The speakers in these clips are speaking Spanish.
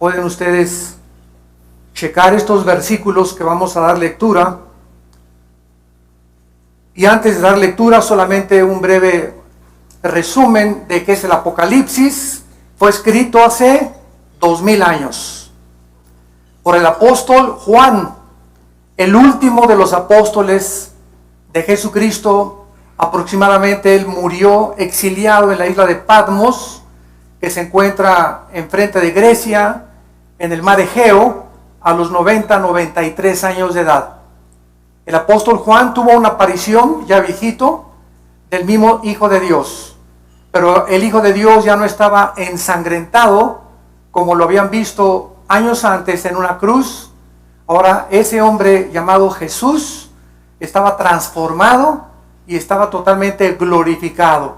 pueden ustedes checar estos versículos que vamos a dar lectura. Y antes de dar lectura, solamente un breve resumen de qué es el Apocalipsis. Fue escrito hace 2000 años por el apóstol Juan, el último de los apóstoles de Jesucristo. Aproximadamente él murió exiliado en la isla de Patmos, que se encuentra enfrente de Grecia, en el mar Egeo, a los 93 años de edad. El apóstol Juan tuvo una aparición, ya viejito, del mismo Hijo de Dios. Pero el Hijo de Dios ya no estaba ensangrentado, como lo habían visto años antes en una cruz. Ahora ese hombre llamado Jesús estaba transformado y estaba totalmente glorificado.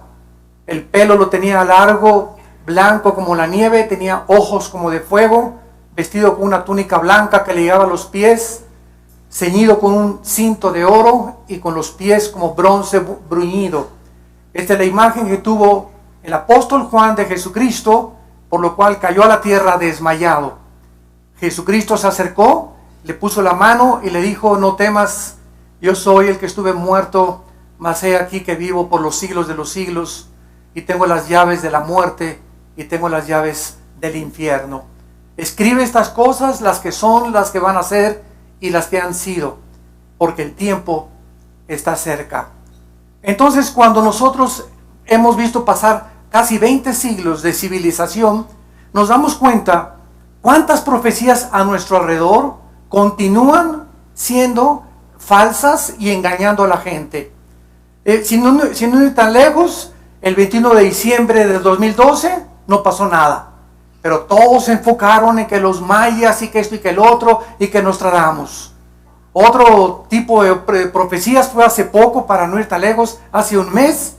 El pelo lo tenía largo, blanco como la nieve, tenía ojos como de fuego, vestido con una túnica blanca que le llegaba a los pies, ceñido con un cinto de oro y con los pies como bronce bruñido. Esta es la imagen que tuvo el apóstol Juan de Jesucristo, por lo cual cayó a la tierra desmayado. Jesucristo se acercó, le puso la mano y le dijo: no temas, yo soy el que estuve muerto, mas he aquí que vivo por los siglos de los siglos, y tengo las llaves de la muerte y tengo las llaves del infierno. Escribe estas cosas, las que son, las que van a ser y las que han sido, porque el tiempo está cerca. Entonces, cuando nosotros hemos visto pasar casi 20 siglos de civilización, nos damos cuenta cuántas profecías a nuestro alrededor continúan siendo falsas y engañando a la gente. Sin no ir tan lejos, el 21 de diciembre del 2012 no pasó nada, pero todos se enfocaron en que los mayas y que esto y que el otro y que Nostradamus. Otro tipo de profecías fue hace poco, para no ir tan lejos, hace un mes,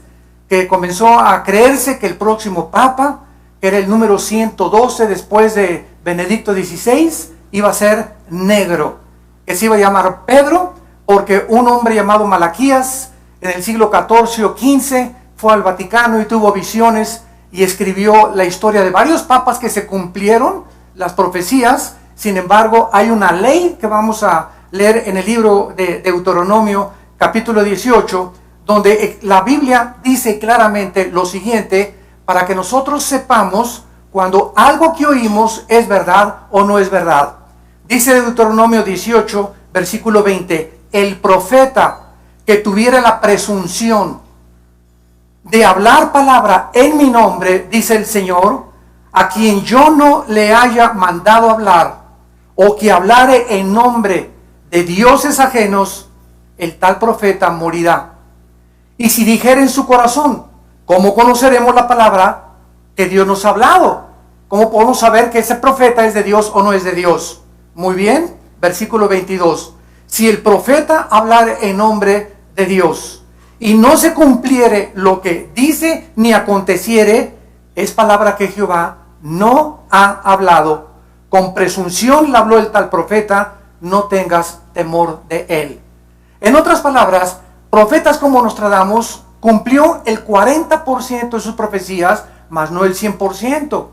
que comenzó a creerse que el próximo papa, que era el número 112 después de Benedicto XVI, iba a ser negro, que se iba a llamar Pedro, porque un hombre llamado Malaquías en el siglo XIV o XV fue al Vaticano y tuvo visiones y escribió la historia de varios papas que se cumplieron las profecías. Sin embargo, hay una ley que vamos a leer en el libro de Deuteronomio, capítulo 18, donde la Biblia dice claramente lo siguiente, para que nosotros sepamos cuando algo que oímos es verdad o no es verdad. Dice Deuteronomio 18, versículo 20, el profeta que tuviera la presunción de hablar palabra en mi nombre, dice el Señor, a quien yo no le haya mandado hablar, o que hablare en nombre de dioses ajenos, el tal profeta morirá. Y si dijere en su corazón, ¿cómo conoceremos la palabra que Dios nos ha hablado? ¿Cómo podemos saber que ese profeta es de Dios o no es de Dios? Muy bien, versículo 22. Si el profeta hablare en nombre de Dios y no se cumpliere lo que dice ni aconteciere, es palabra que Jehová no ha hablado. Con presunción le habló el tal profeta, no tengas temor de él. En otras palabras, profetas como Nostradamus cumplió el 40% de sus profecías, mas no el 100%.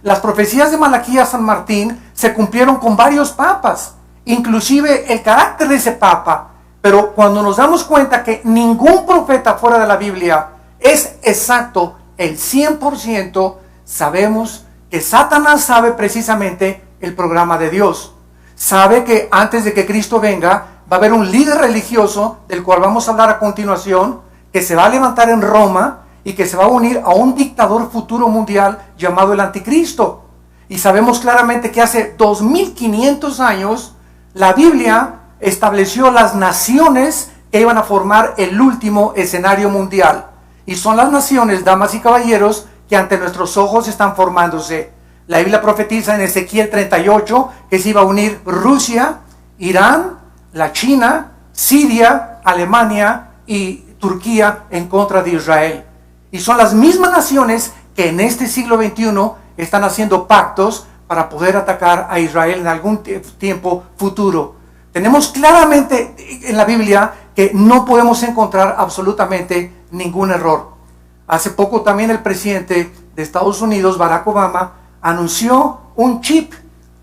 Las profecías de Malaquías San Martín se cumplieron con varios papas, inclusive el carácter de ese papa. Pero cuando nos damos cuenta que ningún profeta fuera de la Biblia es exacto el 100%, sabemos que Satanás sabe precisamente el programa de Dios. Sabe que antes de que Cristo venga, va a haber un líder religioso, del cual vamos a hablar a continuación, que se va a levantar en Roma y que se va a unir a un dictador futuro mundial llamado el Anticristo. Y sabemos claramente que hace 2500 años la Biblia estableció las naciones que iban a formar el último escenario mundial. Y son las naciones, damas y caballeros, que ante nuestros ojos están formándose. La Biblia profetiza en Ezequiel 38 que se iba a unir Rusia, Irán, la China, Siria, Alemania y Turquía en contra de Israel. Y son las mismas naciones que en este siglo XXI están haciendo pactos para poder atacar a Israel en algún tiempo futuro. Tenemos claramente en la Biblia que no podemos encontrar absolutamente ningún error. Hace poco también el presidente de Estados Unidos, Barack Obama, anunció un chip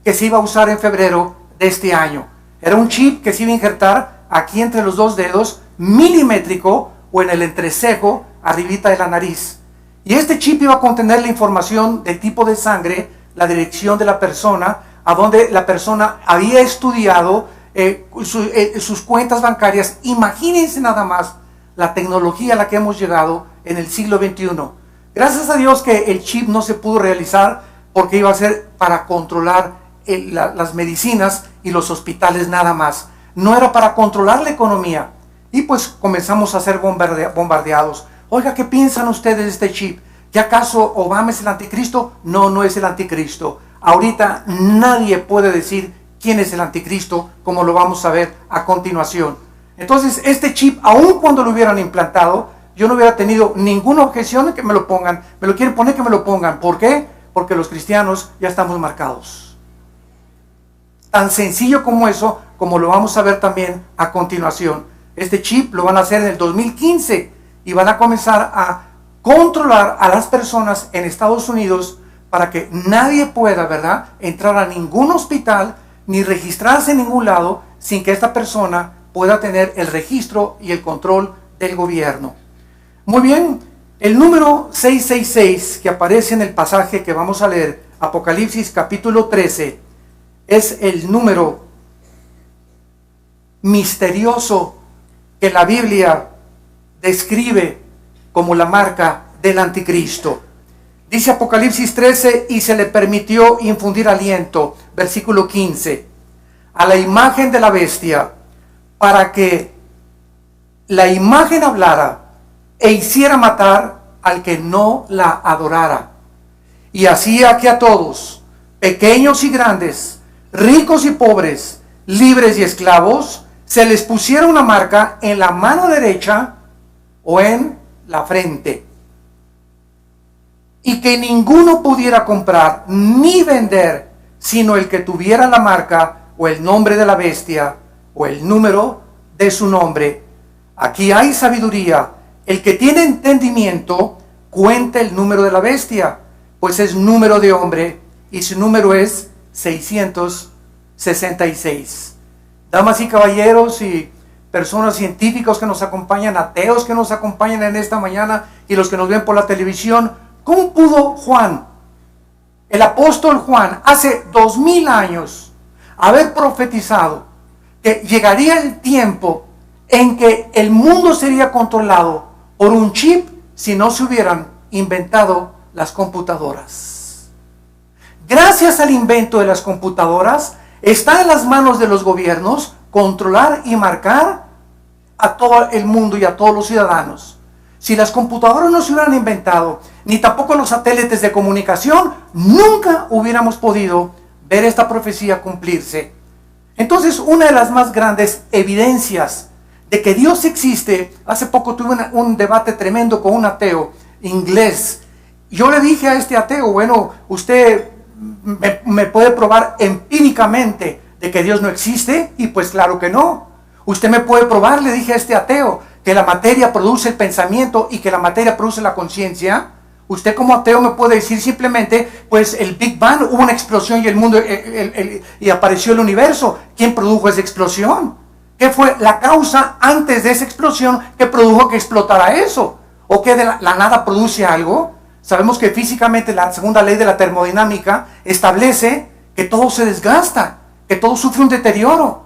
que se iba a usar en febrero de este año. Era un chip que se iba a injertar aquí entre los dos dedos, milimétrico, o en el entrecejo, arribita de la nariz. Y este chip iba a contener la información del tipo de sangre, la dirección de la persona, a donde la persona había estudiado sus cuentas bancarias. Imagínense nada más la tecnología a la que hemos llegado en el siglo XXI. Gracias a Dios que el chip no se pudo realizar, porque iba a ser para controlar las medicinas y los hospitales nada más. No era para controlar la economía. Y pues comenzamos a ser bombardeados. Oiga, ¿qué piensan ustedes de este chip? ¿Que acaso Obama es el anticristo? No, no es el anticristo. Ahorita nadie puede decir quién es el anticristo, como lo vamos a ver a continuación. Entonces, este chip, aun cuando lo hubieran implantado, yo no hubiera tenido ninguna objeción de que me lo pongan. Me lo quieren poner, que me lo pongan. ¿Por qué? Porque los cristianos ya estamos marcados. Tan sencillo como eso, como lo vamos a ver también a continuación. Este chip lo van a hacer en el 2015 y van a comenzar a controlar a las personas en Estados Unidos para que nadie pueda, ¿verdad?, entrar a ningún hospital ni registrarse en ningún lado sin que esta persona pueda tener el registro y el control del gobierno. Muy bien, el número 666 que aparece en el pasaje que vamos a leer, Apocalipsis capítulo 13, es el número misterioso que la Biblia describe como la marca del anticristo. Dice Apocalipsis 13, y se le permitió infundir aliento, versículo 15, a la imagen de la bestia, para que la imagen hablara e hiciera matar al que no la adorara. Y hacía que a todos, pequeños y grandes, ricos y pobres, libres y esclavos, se les pusiera una marca en la mano derecha o en la frente, y que ninguno pudiera comprar ni vender, sino el que tuviera la marca o el nombre de la bestia o el número de su nombre. Aquí hay sabiduría. El que tiene entendimiento, cuenta el número de la bestia, pues es número de hombre, y su número es 666. Damas y caballeros y personas científicos que nos acompañan, ateos que nos acompañan en esta mañana y los que nos ven por la televisión, ¿cómo pudo Juan, el apóstol Juan, hace 2000 años, haber profetizado que llegaría el tiempo en que el mundo sería controlado por un chip si no se hubieran inventado las computadoras? Gracias al invento de las computadoras, está en las manos de los gobiernos controlar y marcar a todo el mundo y a todos los ciudadanos. Si las computadoras no se hubieran inventado, ni tampoco los satélites de comunicación, nunca hubiéramos podido ver esta profecía cumplirse. Entonces, una de las más grandes evidencias de que Dios existe, hace poco tuve un debate tremendo con un ateo inglés. Yo le dije a este ateo, bueno, usted me puede probar empíricamente de que Dios no existe, y pues claro que no. Usted me puede probar, le dije a este ateo, que la materia produce el pensamiento y que la materia produce la conciencia. Usted como ateo me puede decir simplemente, pues el Big Bang, hubo una explosión y el mundo y apareció el universo. ¿Quién produjo esa explosión? ¿Qué fue la causa antes de esa explosión que produjo que explotara eso? ¿O que de la nada produce algo? Sabemos que físicamente la segunda ley de la termodinámica establece que todo se desgasta, que todo sufre un deterioro.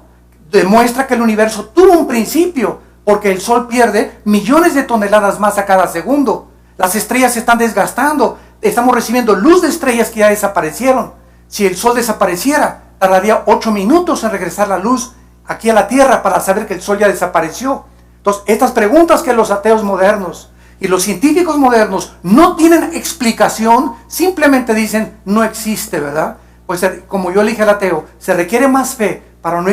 Demuestra que el universo tuvo un principio, porque el Sol pierde millones de toneladas más a cada segundo. Las estrellas se están desgastando, estamos recibiendo luz de estrellas que ya desaparecieron. Si el Sol desapareciera, tardaría 8 minutos en regresar la luz aquí a la Tierra para saber que el Sol ya desapareció. Entonces, estas preguntas que los ateos modernos y los científicos modernos no tienen explicación, simplemente dicen, no existe, ¿verdad? Pues como yo le dije al ateo, se requiere más fe para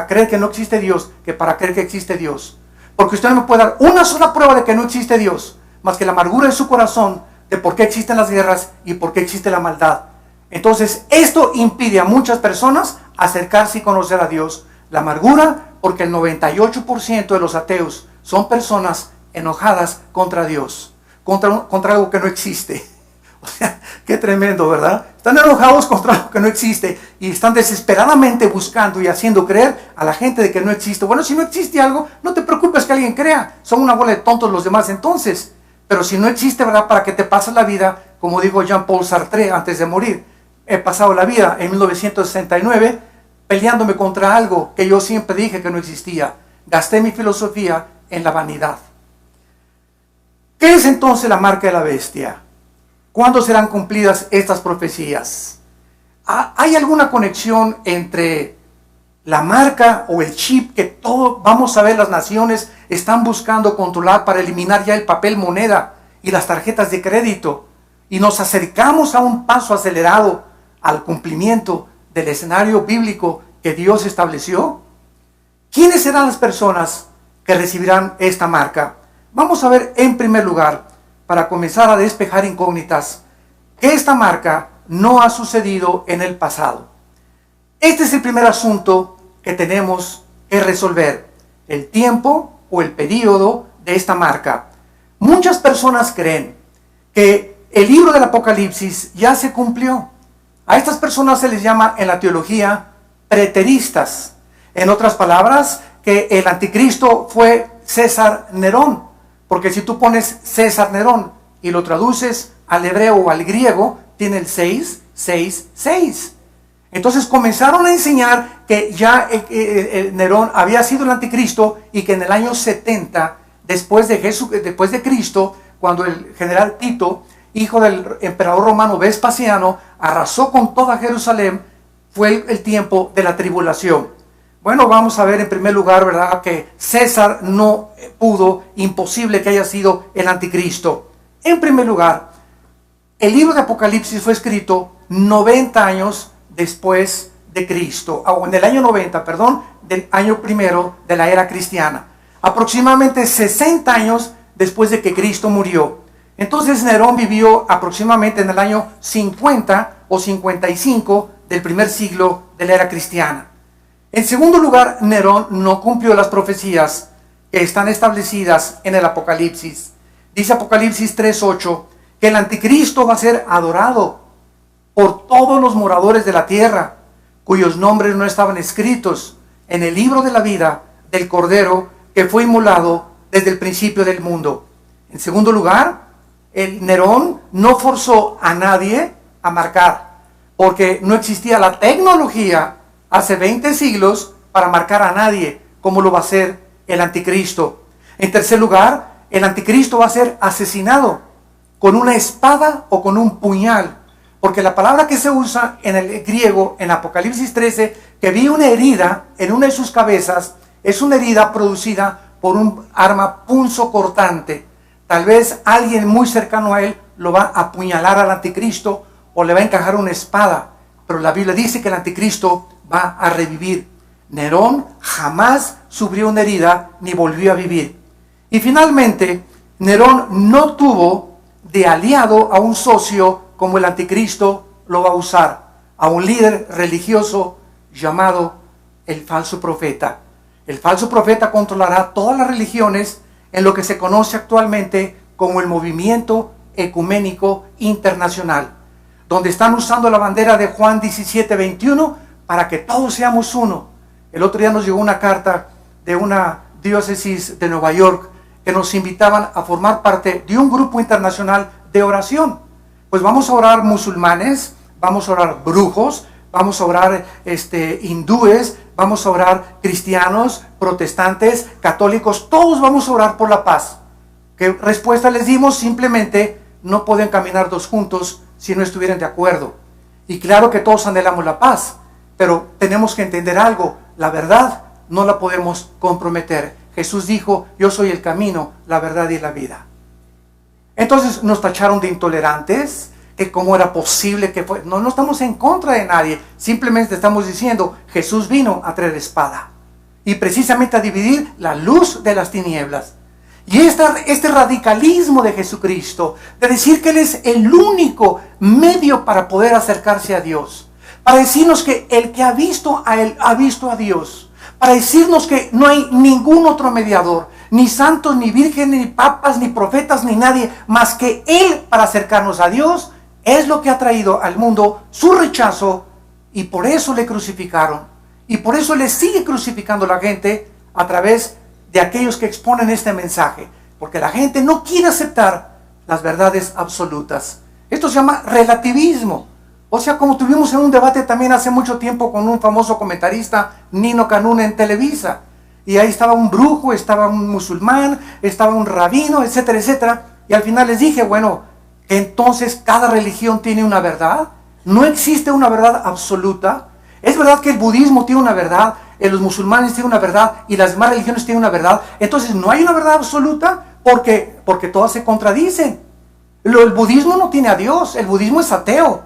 creer que no existe Dios, que para creer que existe Dios. Porque usted no me puede dar una sola prueba de que no existe Dios, más que la amargura en su corazón de por qué existen las guerras y por qué existe la maldad. Entonces, esto impide a muchas personas acercarse y conocer a Dios. La amargura, porque el 98% de los ateos son personas enojadas contra Dios, contra algo que no existe. O sea, qué tremendo, ¿verdad? Están enojados contra lo que no existe y están desesperadamente buscando y haciendo creer a la gente de que no existe. Bueno, si no existe algo, no te preocupes que alguien crea. Son una bola de tontos los demás entonces. Pero si no existe, ¿verdad? ¿Para qué te pasas la vida? Como dijo Jean-Paul Sartre antes de morir. He pasado la vida en 1969 peleándome contra algo que yo siempre dije que no existía. Gasté mi filosofía en la vanidad. ¿Qué es entonces la marca de la bestia? ¿Cuándo serán cumplidas estas profecías? ¿Hay alguna conexión entre la marca o el chip que todos, vamos a ver, las naciones están buscando controlar para eliminar ya el papel moneda y las tarjetas de crédito? Y nos acercamos a un paso acelerado al cumplimiento del escenario bíblico que Dios estableció. ¿Quiénes serán las personas que recibirán esta marca? Vamos a ver en primer lugar, para comenzar a despejar incógnitas, que esta marca no ha sucedido en el pasado. Este es el primer asunto que tenemos que resolver, el tiempo o el periodo de esta marca. Muchas personas creen que el libro del Apocalipsis ya se cumplió. A estas personas se les llama en la teología preteristas. En otras palabras, que el anticristo fue César Nerón. Porque si tú pones César Nerón y lo traduces al hebreo o al griego, tiene el 666. Entonces comenzaron a enseñar que ya Nerón había sido el anticristo y que en el año 70, después de Cristo, cuando el general Tito, hijo del emperador romano Vespasiano, arrasó con toda Jerusalén, fue el tiempo de la tribulación. Bueno, vamos a ver en primer lugar, ¿verdad?, que César no pudo, imposible que haya sido el anticristo. En primer lugar, el libro de Apocalipsis fue escrito 90 años después de Cristo, o en el año 90, perdón, del año primero de la era cristiana. Aproximadamente 60 años después de que Cristo murió. Entonces Nerón vivió aproximadamente en el año 50 o 55 del primer siglo de la era cristiana. En segundo lugar, Nerón no cumplió las profecías que están establecidas en el Apocalipsis. Dice Apocalipsis 3:8 que el anticristo va a ser adorado por todos los moradores de la tierra, cuyos nombres no estaban escritos en el libro de la vida del Cordero que fue inmolado desde el principio del mundo. En segundo lugar, el Nerón no forzó a nadie a marcar, porque no existía la tecnología hace 20 siglos para marcar a nadie, como lo va a hacer el anticristo. En tercer lugar, el anticristo va a ser asesinado con una espada o con un puñal, porque la palabra que se usa en el griego, en Apocalipsis 13, que vi una herida en una de sus cabezas, es una herida producida por un arma punzocortante. Tal vez alguien muy cercano a él lo va a apuñalar al anticristo o le va a encajar una espada, pero la Biblia dice que el anticristo va a revivir. Nerón jamás sufrió una herida ni volvió a vivir. Y finalmente, Nerón no tuvo de aliado a un socio como el anticristo lo va a usar, a un líder religioso llamado el falso profeta. El falso profeta controlará todas las religiones en lo que se conoce actualmente como el movimiento ecuménico internacional, donde están usando la bandera de Juan 17:21 para que todos seamos uno. El otro día nos llegó una carta de una diócesis de Nueva York que nos invitaban a formar parte de un grupo internacional de oración. Pues vamos a orar musulmanes, vamos a orar brujos, vamos a orar hindúes, vamos a orar cristianos, protestantes, católicos, todos vamos a orar por la paz. ¿Qué respuesta les dimos? Simplemente no pueden caminar dos juntos si no estuvieran de acuerdo. Y claro que todos anhelamos la paz, pero tenemos que entender algo, la verdad no la podemos comprometer. Jesús dijo, yo soy el camino, la verdad y la vida. Entonces nos tacharon de intolerantes, que cómo era posible que fue. No estamos en contra de nadie, simplemente estamos diciendo, Jesús vino a traer espada y precisamente a dividir la luz de las tinieblas. Y este radicalismo de Jesucristo, de decir que Él es el único medio para poder acercarse a Dios, para decirnos que el que ha visto a Él, ha visto a Dios, para decirnos que no hay ningún otro mediador, ni santos, ni vírgenes, ni papas, ni profetas, ni nadie más que Él para acercarnos a Dios. es lo que ha traído al mundo su rechazo, y por eso le crucificaron. Y por eso le sigue crucificando la gente a través de aquellos que exponen este mensaje. Porque la gente no quiere aceptar las verdades absolutas. Esto se llama relativismo. O sea, como tuvimos en un debate también hace mucho tiempo con un famoso comentarista, Nino Canún, en Televisa. Y ahí estaba un brujo, estaba un musulmán, estaba un rabino, etcétera, etcétera. Y al final les dije, bueno, entonces cada religión tiene una verdad. No existe una verdad absoluta. Es verdad que el budismo tiene una verdad, los musulmanes tienen una verdad y las demás religiones tienen una verdad. Entonces no hay una verdad absoluta porque todas se contradicen. El budismo no tiene a Dios, el budismo es ateo.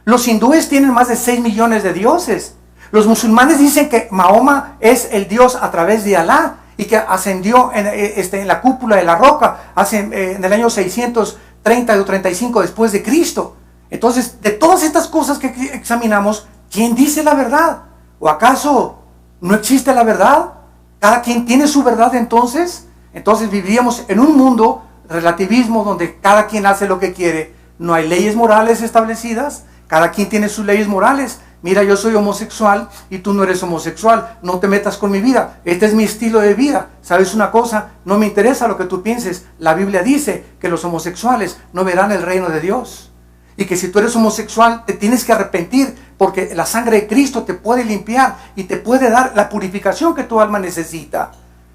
Los hindúes tienen más de 6 millones de dioses. Los musulmanes dicen que Mahoma es el Dios a través de Alá y que ascendió en la cúpula de la roca en el año 630 o 35 después de Cristo. Entonces, de todas estas cosas que examinamos, ¿quién dice la verdad? ¿O acaso no existe la verdad? ¿Cada quien tiene su verdad entonces? Entonces viviríamos en un mundo relativismo donde cada quien hace lo que quiere. No hay leyes morales establecidas. Cada quien tiene sus leyes morales. Mira, yo soy homosexual y tú no eres homosexual. No te metas con mi vida. Este es mi estilo de vida. ¿Sabes una cosa? No me interesa lo que tú pienses. La Biblia dice que los homosexuales no verán el reino de Dios. Y que si tú eres homosexual te tienes que arrepentir porque la sangre de Cristo te puede limpiar y te puede dar la purificación que tu alma necesita.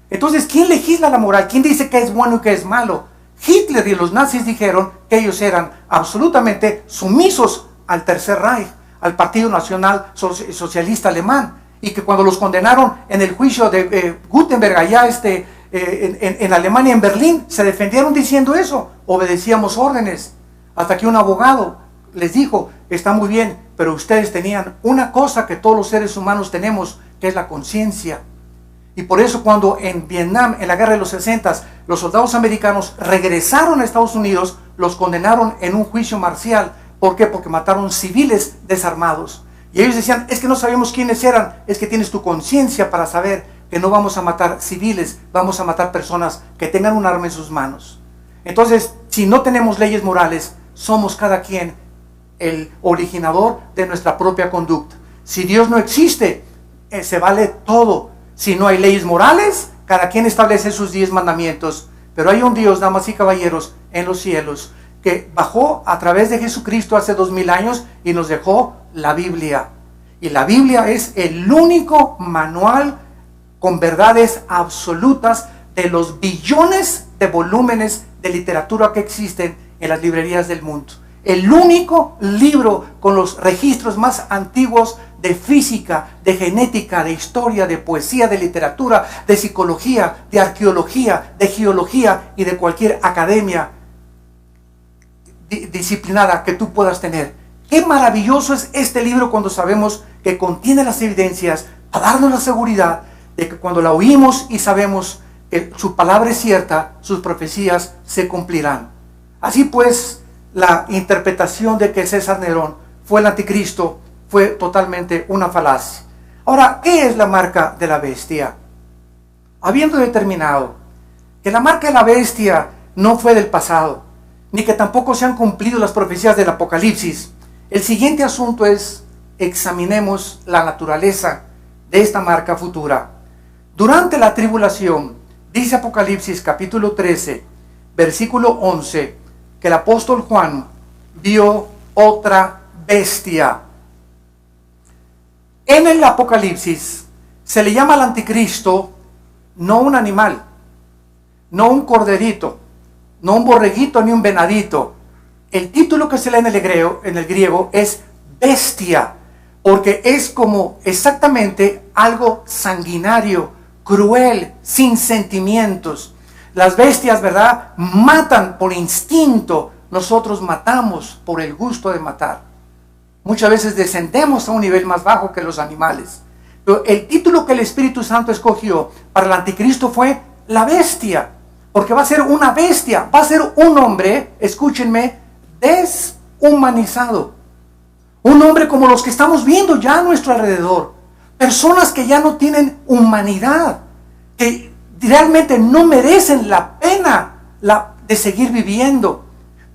Entonces, ¿quién legisla la moral? ¿Quién dice qué es bueno y qué es malo? Hitler y los nazis dijeron que ellos eran absolutamente sumisos al Tercer Reich, al Partido Nacional Socialista Alemán, y que cuando los condenaron en el juicio de Gutenberg allá en Alemania, en Berlín, se defendieron diciendo eso: obedecíamos órdenes. Hasta que un abogado les dijo: está muy bien, pero ustedes tenían una cosa que todos los seres humanos tenemos, que es la conciencia. Y por eso cuando en Vietnam, en la guerra de los 60, los soldados americanos regresaron a Estados Unidos, los condenaron en un juicio marcial. ¿Por qué? Porque mataron civiles desarmados. Y ellos decían: es que no sabemos quiénes eran. Es que tienes tu conciencia para saber que no vamos a matar civiles, vamos a matar personas que tengan un arma en sus manos. Entonces, si no tenemos leyes morales, somos cada quien el originador de nuestra propia conducta. Si Dios no existe, se vale todo. Si no hay leyes morales, cada quien establece sus 10 mandamientos. Pero hay un Dios, damas y caballeros, en los cielos, que bajó a través de Jesucristo hace 2000 años y nos dejó la Biblia. Y la Biblia es el único manual con verdades absolutas de los billones de volúmenes de literatura que existen en las librerías del mundo. El único libro con los registros más antiguos de física, de genética, de historia, de poesía, de literatura, de psicología, de arqueología, de geología y de cualquier academia disciplinada que tú puedas tener. Qué maravilloso es este libro cuando sabemos que contiene las evidencias para darnos la seguridad de que cuando la oímos y sabemos que su palabra es cierta, sus profecías se cumplirán. Así pues, la interpretación de que César Nerón fue el anticristo fue totalmente una falacia. Ahora, ¿qué es la marca de la bestia? Habiendo determinado que la marca de la bestia no fue del pasado, ni que tampoco se han cumplido las profecías del Apocalipsis, el siguiente asunto es: examinemos la naturaleza de esta marca futura. Durante la tribulación, dice Apocalipsis capítulo 13, versículo 11, que el apóstol Juan vio otra bestia. En el Apocalipsis se le llama al anticristo no un animal, no un corderito, no un borreguito ni un venadito. El título que se lee en el griego es bestia, porque es como exactamente algo sanguinario, cruel, sin sentimientos. Las bestias, ¿verdad?, matan por instinto. Nosotros matamos por el gusto de matar. Muchas veces descendemos a un nivel más bajo que los animales. Pero el título que el Espíritu Santo escogió para el anticristo fue la bestia, porque va a ser una bestia, va a ser un hombre, escúchenme, deshumanizado. Un hombre como los que estamos viendo ya a nuestro alrededor. Personas que ya no tienen humanidad, que realmente no merecen la pena de seguir viviendo.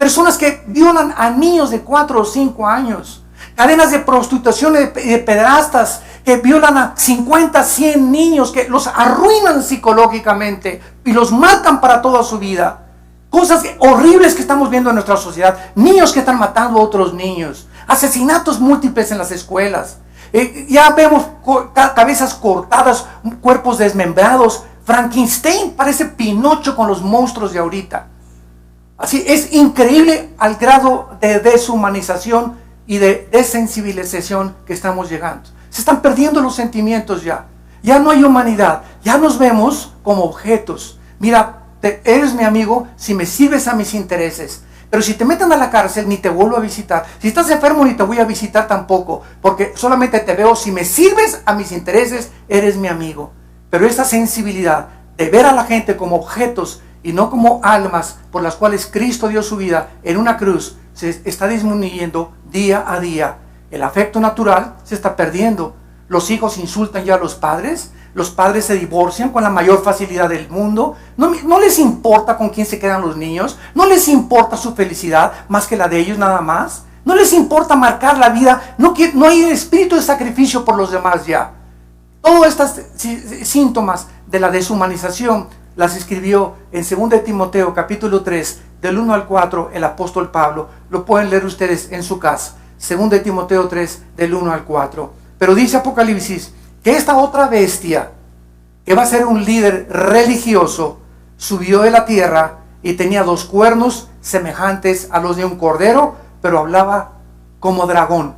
Personas que violan a niños de 4 o 5 años. Cadenas de prostitución y de pederastas que violan a 50, 100 niños, que los arruinan psicológicamente y los matan para toda su vida. Cosas horribles que estamos viendo en nuestra sociedad. Niños que están matando a otros niños. Asesinatos múltiples en las escuelas. Ya vemos cabezas cortadas, cuerpos desmembrados. Frankenstein parece Pinocho con los monstruos de ahorita. Así es increíble al grado de deshumanización y de desensibilización que estamos llegando. Se están perdiendo los sentimientos ya. Ya no hay humanidad. Ya nos vemos como objetos. Mira, eres mi amigo si me sirves a mis intereses. Pero si te meten a la cárcel, ni te vuelvo a visitar. Si estás enfermo, ni te voy a visitar tampoco. Porque solamente te veo si me sirves a mis intereses, eres mi amigo. Pero esa sensibilidad de ver a la gente como objetos y no como almas por las cuales Cristo dio su vida en una cruz, se está disminuyendo día a día. El afecto natural se está perdiendo. Los hijos insultan ya a los padres se divorcian con la mayor facilidad del mundo. No les importa con quién se quedan los niños, no les importa su felicidad más que la de ellos nada más. No les importa marcar la vida, no hay espíritu de sacrificio por los demás ya. Todos estos síntomas de la deshumanización las escribió en 2 Timoteo capítulo 3 del 1 al 4 el apóstol Pablo. Lo pueden leer ustedes en su casa. 2 Timoteo 3 del 1 al 4. Pero dice Apocalipsis que esta otra bestia, que va a ser un líder religioso, subió de la tierra y tenía 2 cuernos semejantes a los de un cordero, pero hablaba como dragón.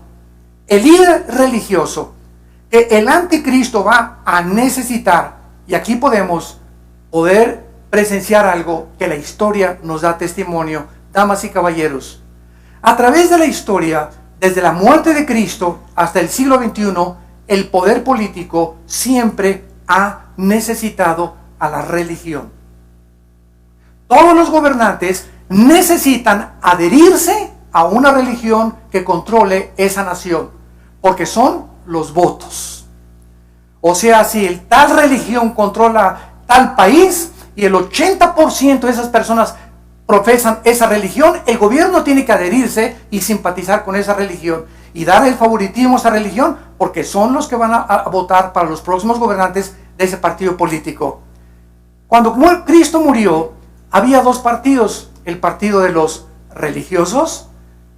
El líder religioso que el anticristo va a necesitar, y aquí podemos poder presenciar algo que la historia nos da testimonio, damas y caballeros. A través de la historia, desde la muerte de Cristo hasta el siglo XXI, el poder político siempre ha necesitado a la religión. Todos los gobernantes necesitan adherirse a una religión que controle esa nación, porque son los votos. O sea, si tal religión controla tal país y el 80% de esas personas profesan esa religión, el gobierno tiene que adherirse y simpatizar con esa religión y dar el favoritismo a esa religión, porque son los que van a votar para los próximos gobernantes de ese partido político. Cuando Cristo murió, había 2 partidos, el partido de los religiosos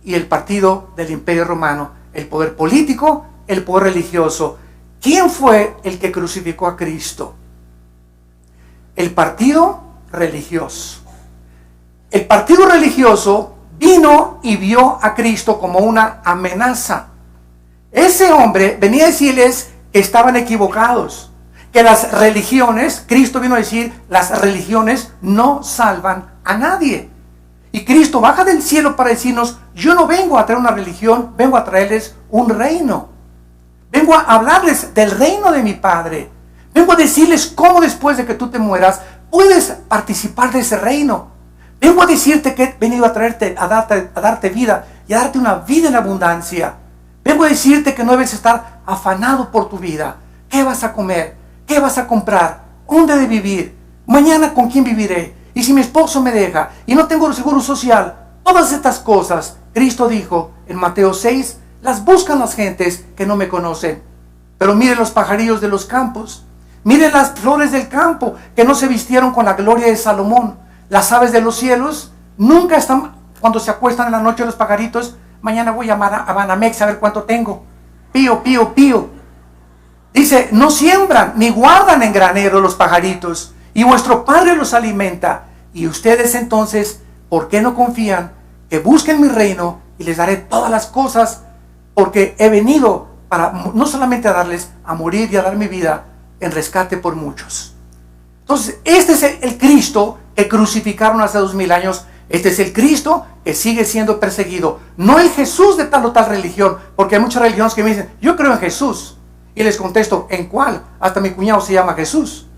y el partido del Imperio Romano, el poder político, el poder religioso. ¿Quién fue el que crucificó a Cristo? El partido religioso. El partido religioso vino y vio a Cristo como una amenaza. Ese hombre venía a decirles que estaban equivocados, que las religiones, Cristo vino a decir, las religiones no salvan a nadie. Y Cristo baja del cielo para decirnos, yo no vengo a traer una religión, vengo a traerles un reino. Vengo a hablarles del reino de mi Padre. Vengo a decirles cómo después de que tú te mueras, puedes participar de ese reino. Vengo a decirte que he venido a traerte, a darte vida y a darte una vida en abundancia. Vengo a decirte que no debes estar afanado por tu vida. ¿Qué vas a comer? ¿Qué vas a comprar? ¿Dónde de vivir? ¿Mañana con quién viviré? ¿Y si mi esposo me deja? ¿Y no tengo seguro social? Todas estas cosas, Cristo dijo en Mateo 6, las buscan las gentes que no me conocen. Pero miren los pajarillos de los campos. Miren las flores del campo que no se vistieron con la gloria de Salomón. Las aves de los cielos nunca están, cuando se acuestan en la noche los pajaritos, mañana voy a llamar a Banamex a ver cuánto tengo. Pío, pío, pío. Dice, no siembran ni guardan en granero los pajaritos, y vuestro Padre los alimenta. Y ustedes entonces, ¿por qué no confían? Que busquen mi reino y les daré todas las cosas, porque he venido para no solamente a darles, a morir y a dar mi vida en rescate por muchos. Entonces, este es el Cristo que crucificaron hace 2000 años. Este es el Cristo que sigue siendo perseguido. No el Jesús de tal o tal religión, porque hay muchas religiones que me dicen, yo creo en Jesús. Y les contesto, ¿en cuál? Hasta mi cuñado se llama Jesús.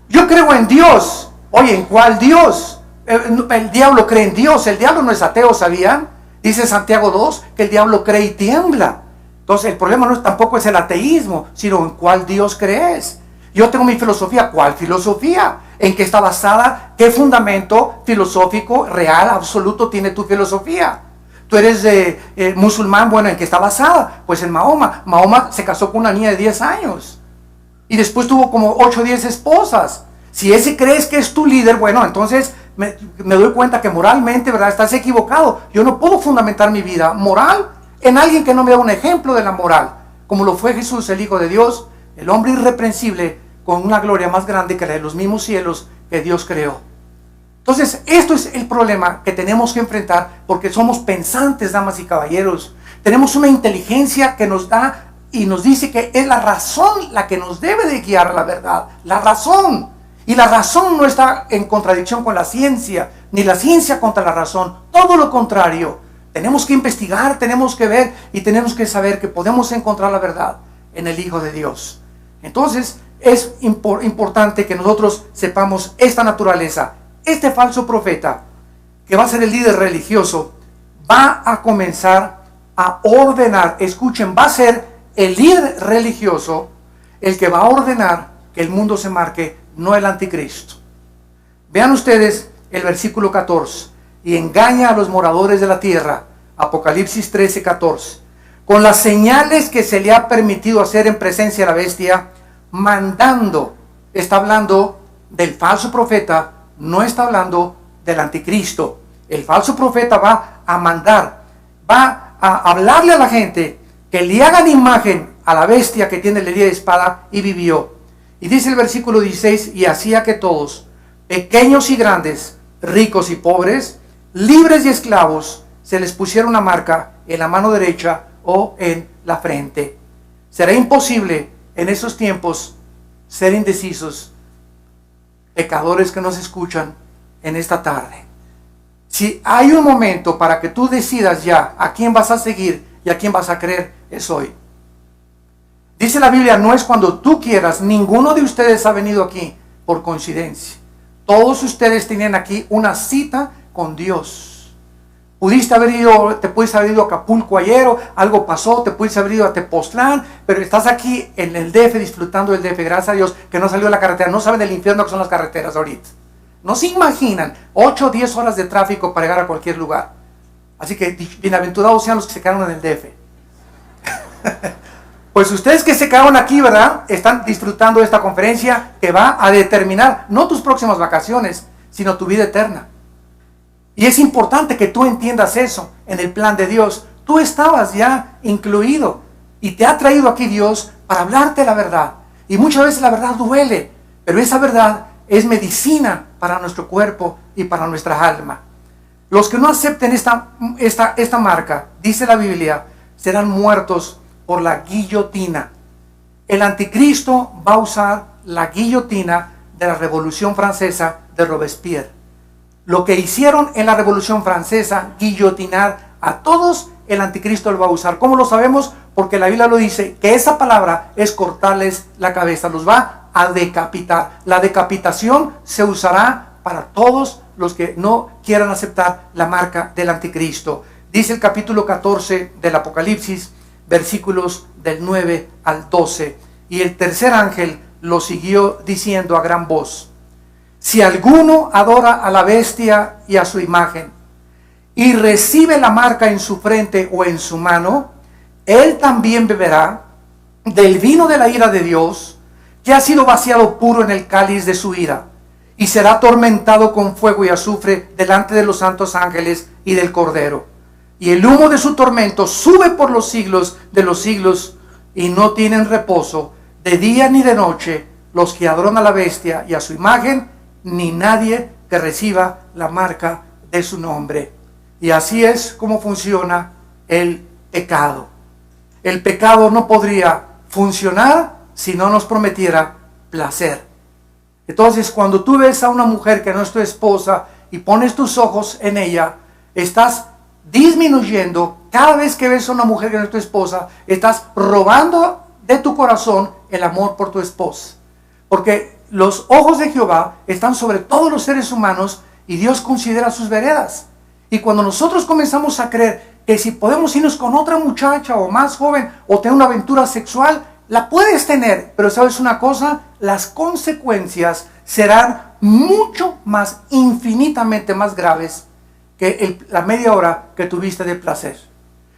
Yo creo en Dios. Oye, ¿en cuál Dios? El diablo cree en Dios. El diablo no es ateo, ¿sabían? Dice Santiago 2 que el diablo cree y tiembla. Entonces el problema no tampoco es el ateísmo, sino en cuál Dios crees. Yo tengo mi filosofía. ¿Cuál filosofía? ¿En qué está basada? ¿Qué fundamento filosófico, real, absoluto tiene tu filosofía? Tú eres musulmán, bueno, ¿en qué está basada? Pues en Mahoma. Mahoma se casó con una niña de 10 años. Y después tuvo como 8 o 10 esposas. Si ese crees que es tu líder, bueno, entonces me doy cuenta que moralmente, ¿verdad?, estás equivocado. Yo no puedo fundamentar mi vida moral en alguien que no me da un ejemplo de la moral, como lo fue Jesús, el Hijo de Dios, el hombre irreprensible, con una gloria más grande que la de los mismos cielos que Dios creó. Entonces, esto es el problema que tenemos que enfrentar, porque somos pensantes, damas y caballeros. Tenemos una inteligencia que nos da y nos dice que es la razón la que nos debe de guiar a la verdad. La razón. Y la razón no está en contradicción con la ciencia, ni la ciencia contra la razón. Todo lo contrario. Tenemos que investigar, tenemos que ver y tenemos que saber que podemos encontrar la verdad en el Hijo de Dios. Entonces, es importante que nosotros sepamos esta naturaleza. Este falso profeta, que va a ser el líder religioso, va a comenzar a ordenar. Escuchen, va a ser el líder religioso el que va a ordenar que el mundo se marque, no el anticristo. Vean ustedes el versículo 14. Y engaña a los moradores de la tierra. Apocalipsis 13, 14. Con las señales que se le ha permitido hacer en presencia de la bestia, mandando. Está hablando del falso profeta, no está hablando del anticristo. El falso profeta va a mandar, va a hablarle a la gente que le hagan imagen a la bestia que tiene la herida de espada y vivió. Y dice el versículo 16, y hacía que todos, pequeños y grandes, ricos y pobres, libres y esclavos, se les pusiera una marca en la mano derecha o en la frente. Será imposible en esos tiempos ser indecisos, pecadores que nos escuchan en esta tarde. Si hay un momento para que tú decidas ya a quién vas a seguir y a quién vas a creer, es hoy. Dice la Biblia, no es cuando tú quieras. Ninguno de ustedes ha venido aquí por coincidencia. Todos ustedes tienen aquí una cita con Dios. Pudiste haber ido, te pudiste haber ido a Acapulco ayer, o algo pasó, te pudiste haber ido a Tepoztlán, pero estás aquí en el DF disfrutando del DF. Gracias a Dios que no salió de la carretera. No saben del infierno que son las carreteras ahorita. No se imaginan 8 o 10 horas de tráfico para llegar a cualquier lugar. Así que bienaventurados sean los que se quedaron en el DF. Pues ustedes que se quedaron aquí, ¿verdad?, están disfrutando de esta conferencia que va a determinar no tus próximas vacaciones, sino tu vida eterna. Y es importante que tú entiendas eso en el plan de Dios. Tú estabas ya incluido y te ha traído aquí Dios para hablarte la verdad. Y muchas veces la verdad duele, pero esa verdad es medicina para nuestro cuerpo y para nuestra alma. Los que no acepten esta marca, dice la Biblia, serán muertos por la guillotina. El anticristo va a usar la guillotina de la Revolución Francesa de Robespierre. Lo que hicieron en la Revolución Francesa, guillotinar a todos, el anticristo lo va a usar. ¿Cómo lo sabemos? Porque la Biblia lo dice, que esa palabra es cortarles la cabeza, los va a decapitar. La decapitación se usará para todos los que no quieran aceptar la marca del anticristo. Dice el capítulo 14 del Apocalipsis, versículos del 9 al 12. Y el tercer ángel lo siguió diciendo a gran voz: si alguno adora a la bestia y a su imagen, y recibe la marca en su frente o en su mano, él también beberá del vino de la ira de Dios, que ha sido vaciado puro en el cáliz de su ira, y será atormentado con fuego y azufre delante de los santos ángeles y del Cordero. Y el humo de su tormento sube por los siglos de los siglos, y no tienen reposo de día ni de noche los que adoran a la bestia y a su imagen, ni nadie que reciba la marca de su nombre. Y así es como funciona el pecado. El pecado no podría funcionar si no nos prometiera placer. Entonces, cuando tú ves a una mujer que no es tu esposa y pones tus ojos en ella, estás disminuyendo. Cada vez que ves a una mujer que no es tu esposa, estás robando de tu corazón el amor por tu esposa. Porque los ojos de Jehová están sobre todos los seres humanos y Dios considera sus veredas. Y cuando nosotros comenzamos a creer que si podemos irnos con otra muchacha o más joven o tener una aventura sexual, la puedes tener, pero ¿sabes una cosa? Las consecuencias serán mucho más, infinitamente más graves que la media hora que tuviste de placer.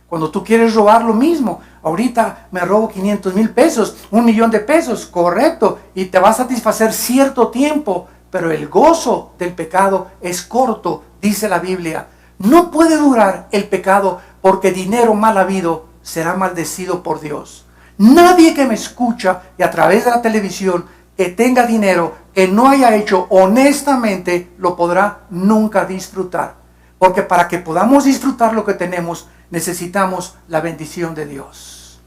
Cuando tú quieres robar, lo mismo. Ahorita me robo 500,000 pesos, 1,000,000 de pesos, correcto, y te va a satisfacer cierto tiempo, pero el gozo del pecado es corto, dice la Biblia. No puede durar el pecado, porque dinero mal habido será maldecido por Dios. Nadie que me escucha y a través de la televisión que tenga dinero que no haya hecho honestamente lo podrá nunca disfrutar. Porque para que podamos disfrutar lo que tenemos, necesitamos la bendición de Dios.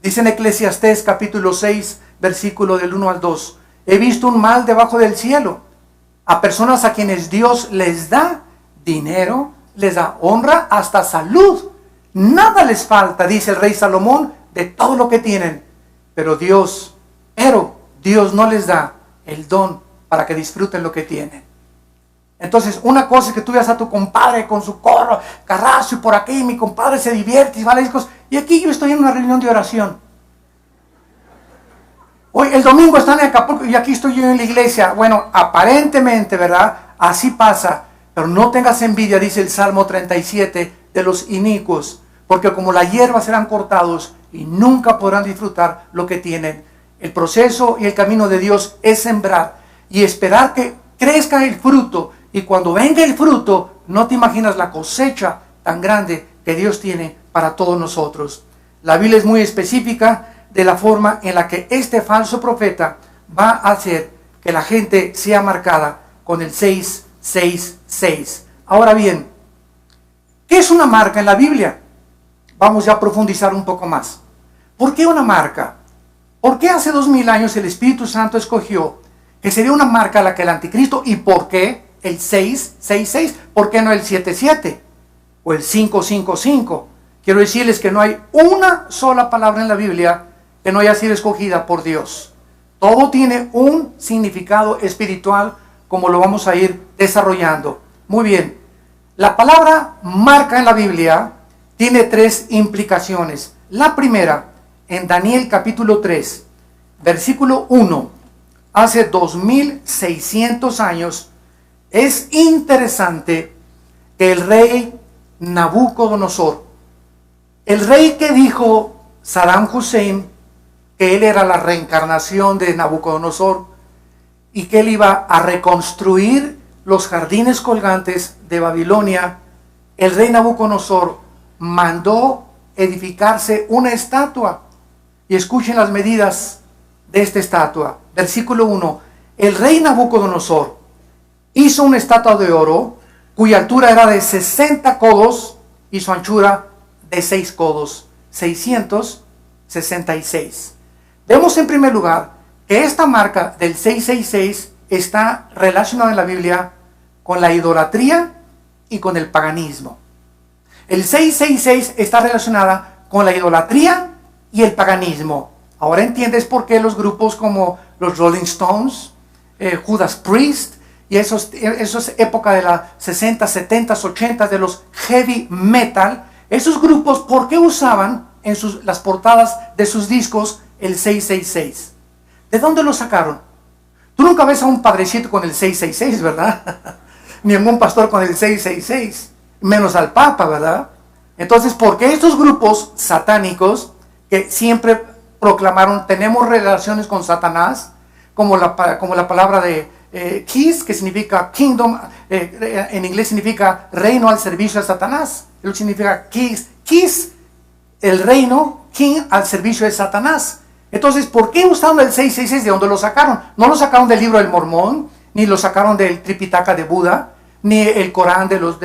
Dice en Eclesiastés capítulo 6, versículo del 1 al 2. He visto un mal debajo del cielo, a personas a quienes Dios les da dinero, les da honra, hasta salud. Nada les falta, dice el rey Salomón, de todo lo que tienen. Pero Dios no les da el don para que disfruten lo que tienen. Entonces, una cosa es que tú veas a tu compadre con su carrazo y por aquí, mi compadre se divierte y va a discos, y aquí yo estoy en una reunión de oración. Hoy, el domingo están en Acapulco y aquí estoy yo en la iglesia. Bueno, aparentemente, ¿verdad? Así pasa. Pero no tengas envidia, dice el Salmo 37, de los inicuos, porque como la hierba serán cortados y nunca podrán disfrutar lo que tienen. El proceso y el camino de Dios es sembrar y esperar que crezca el fruto. Y cuando venga el fruto, no te imaginas la cosecha tan grande que Dios tiene para todos nosotros. La Biblia es muy específica de la forma en la que este falso profeta va a hacer que la gente sea marcada con el 666. Ahora bien, ¿qué es una marca en la Biblia? Vamos ya a profundizar un poco más. ¿Por qué una marca? ¿Por qué hace 2000 años el Espíritu Santo escogió que sería una marca a la que el anticristo? ¿Y por qué el 666? ¿Por qué no el 77? O el 555. Quiero decirles que no hay una sola palabra en la Biblia que no haya sido escogida por Dios. Todo tiene un significado espiritual, como lo vamos a ir desarrollando. Muy bien. La palabra marca en la Biblia tiene 3 implicaciones. La primera, en Daniel capítulo 3, versículo 1, hace 2600 años, es interesante que el rey Nabucodonosor, el rey que dijo Saddam Hussein que él era la reencarnación de Nabucodonosor y que él iba a reconstruir los jardines colgantes de Babilonia, el rey Nabucodonosor mandó edificarse una estatua. Y escuchen las medidas de esta estatua. Versículo 1. El rey Nabucodonosor hizo una estatua de oro cuya altura era de 60 codos y su anchura de 6 codos. 666. Vemos en primer lugar que esta marca del 666 está relacionada en la Biblia con la idolatría y con el paganismo. El 666 está relacionada con la idolatría y el paganismo. Ahora entiendes por qué los grupos como los Rolling Stones, Judas Priest, y esos época de las 60, 70, 80 de los heavy metal, esos grupos, ¿por qué usaban en las portadas de sus discos el 666? ¿De dónde lo sacaron? Tú nunca ves a un padrecito con el 666, ¿verdad? Ni a un pastor con el 666, menos al Papa, ¿verdad? Entonces, ¿por qué estos grupos satánicos que siempre proclamaron tenemos relaciones con Satanás, como la palabra de Kiss, que significa kingdom, en inglés significa reino al servicio de Satanás, eso significa Kiss, el reino, king al servicio de Satanás? Entonces, ¿por qué usaron el 666? ¿De dónde lo sacaron? No lo sacaron del libro del Mormón, ni lo sacaron del Tripitaka de Buda, ni el Corán de los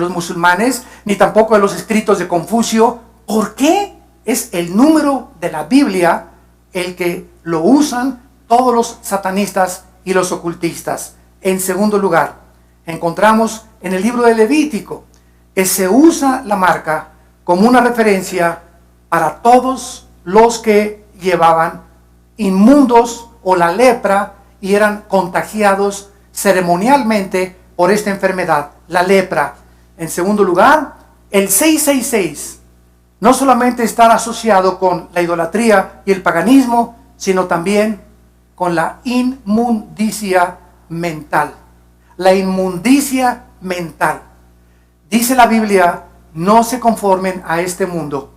musulmanes, ni tampoco de los escritos de Confucio. ¿Por qué? Es el número de la Biblia el que lo usan todos los satanistas y los ocultistas. En segundo lugar, encontramos en el libro de Levítico que se usa la marca como una referencia para todos los que llevaban inmundos o la lepra y eran contagiados ceremonialmente por esta enfermedad, la lepra. En segundo lugar, el 666 no solamente estar asociado con la idolatría y el paganismo, sino también con la inmundicia mental. La inmundicia mental. Dice la Biblia, no se conformen a este mundo,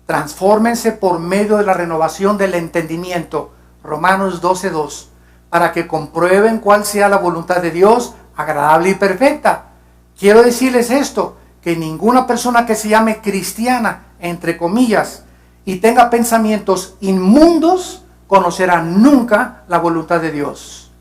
transfórmense por medio de la renovación del entendimiento, Romanos 12:2, para que comprueben cuál sea la voluntad de Dios, agradable y perfecta. Quiero decirles esto, que ninguna persona que se llame cristiana, entre comillas, y tenga pensamientos inmundos, conocerá nunca la voluntad de Dios.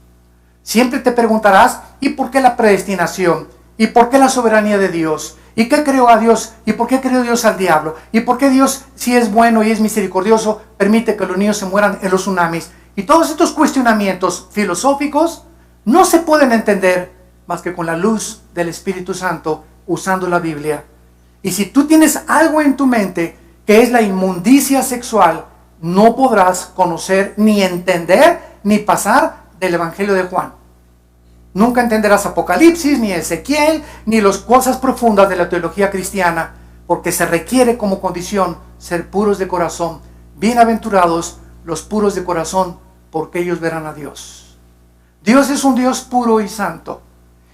Siempre te preguntarás, ¿y por qué la predestinación? ¿Y por qué la soberanía de Dios? ¿Y qué creó a Dios? ¿Y por qué creó Dios al diablo? ¿Y por qué Dios, si es bueno y es misericordioso, permite que los niños se mueran en los tsunamis? Y todos estos cuestionamientos filosóficos no se pueden entender más que con la luz del Espíritu Santo, usando la Biblia. Y si tú tienes algo en tu mente que es la inmundicia sexual, no podrás conocer, ni entender, ni pasar del Evangelio de Juan. Nunca entenderás Apocalipsis, ni Ezequiel, ni las cosas profundas de la teología cristiana, porque se requiere como condición ser puros de corazón. Bienaventurados los puros de corazón, porque ellos verán a Dios. Dios es un Dios puro y santo.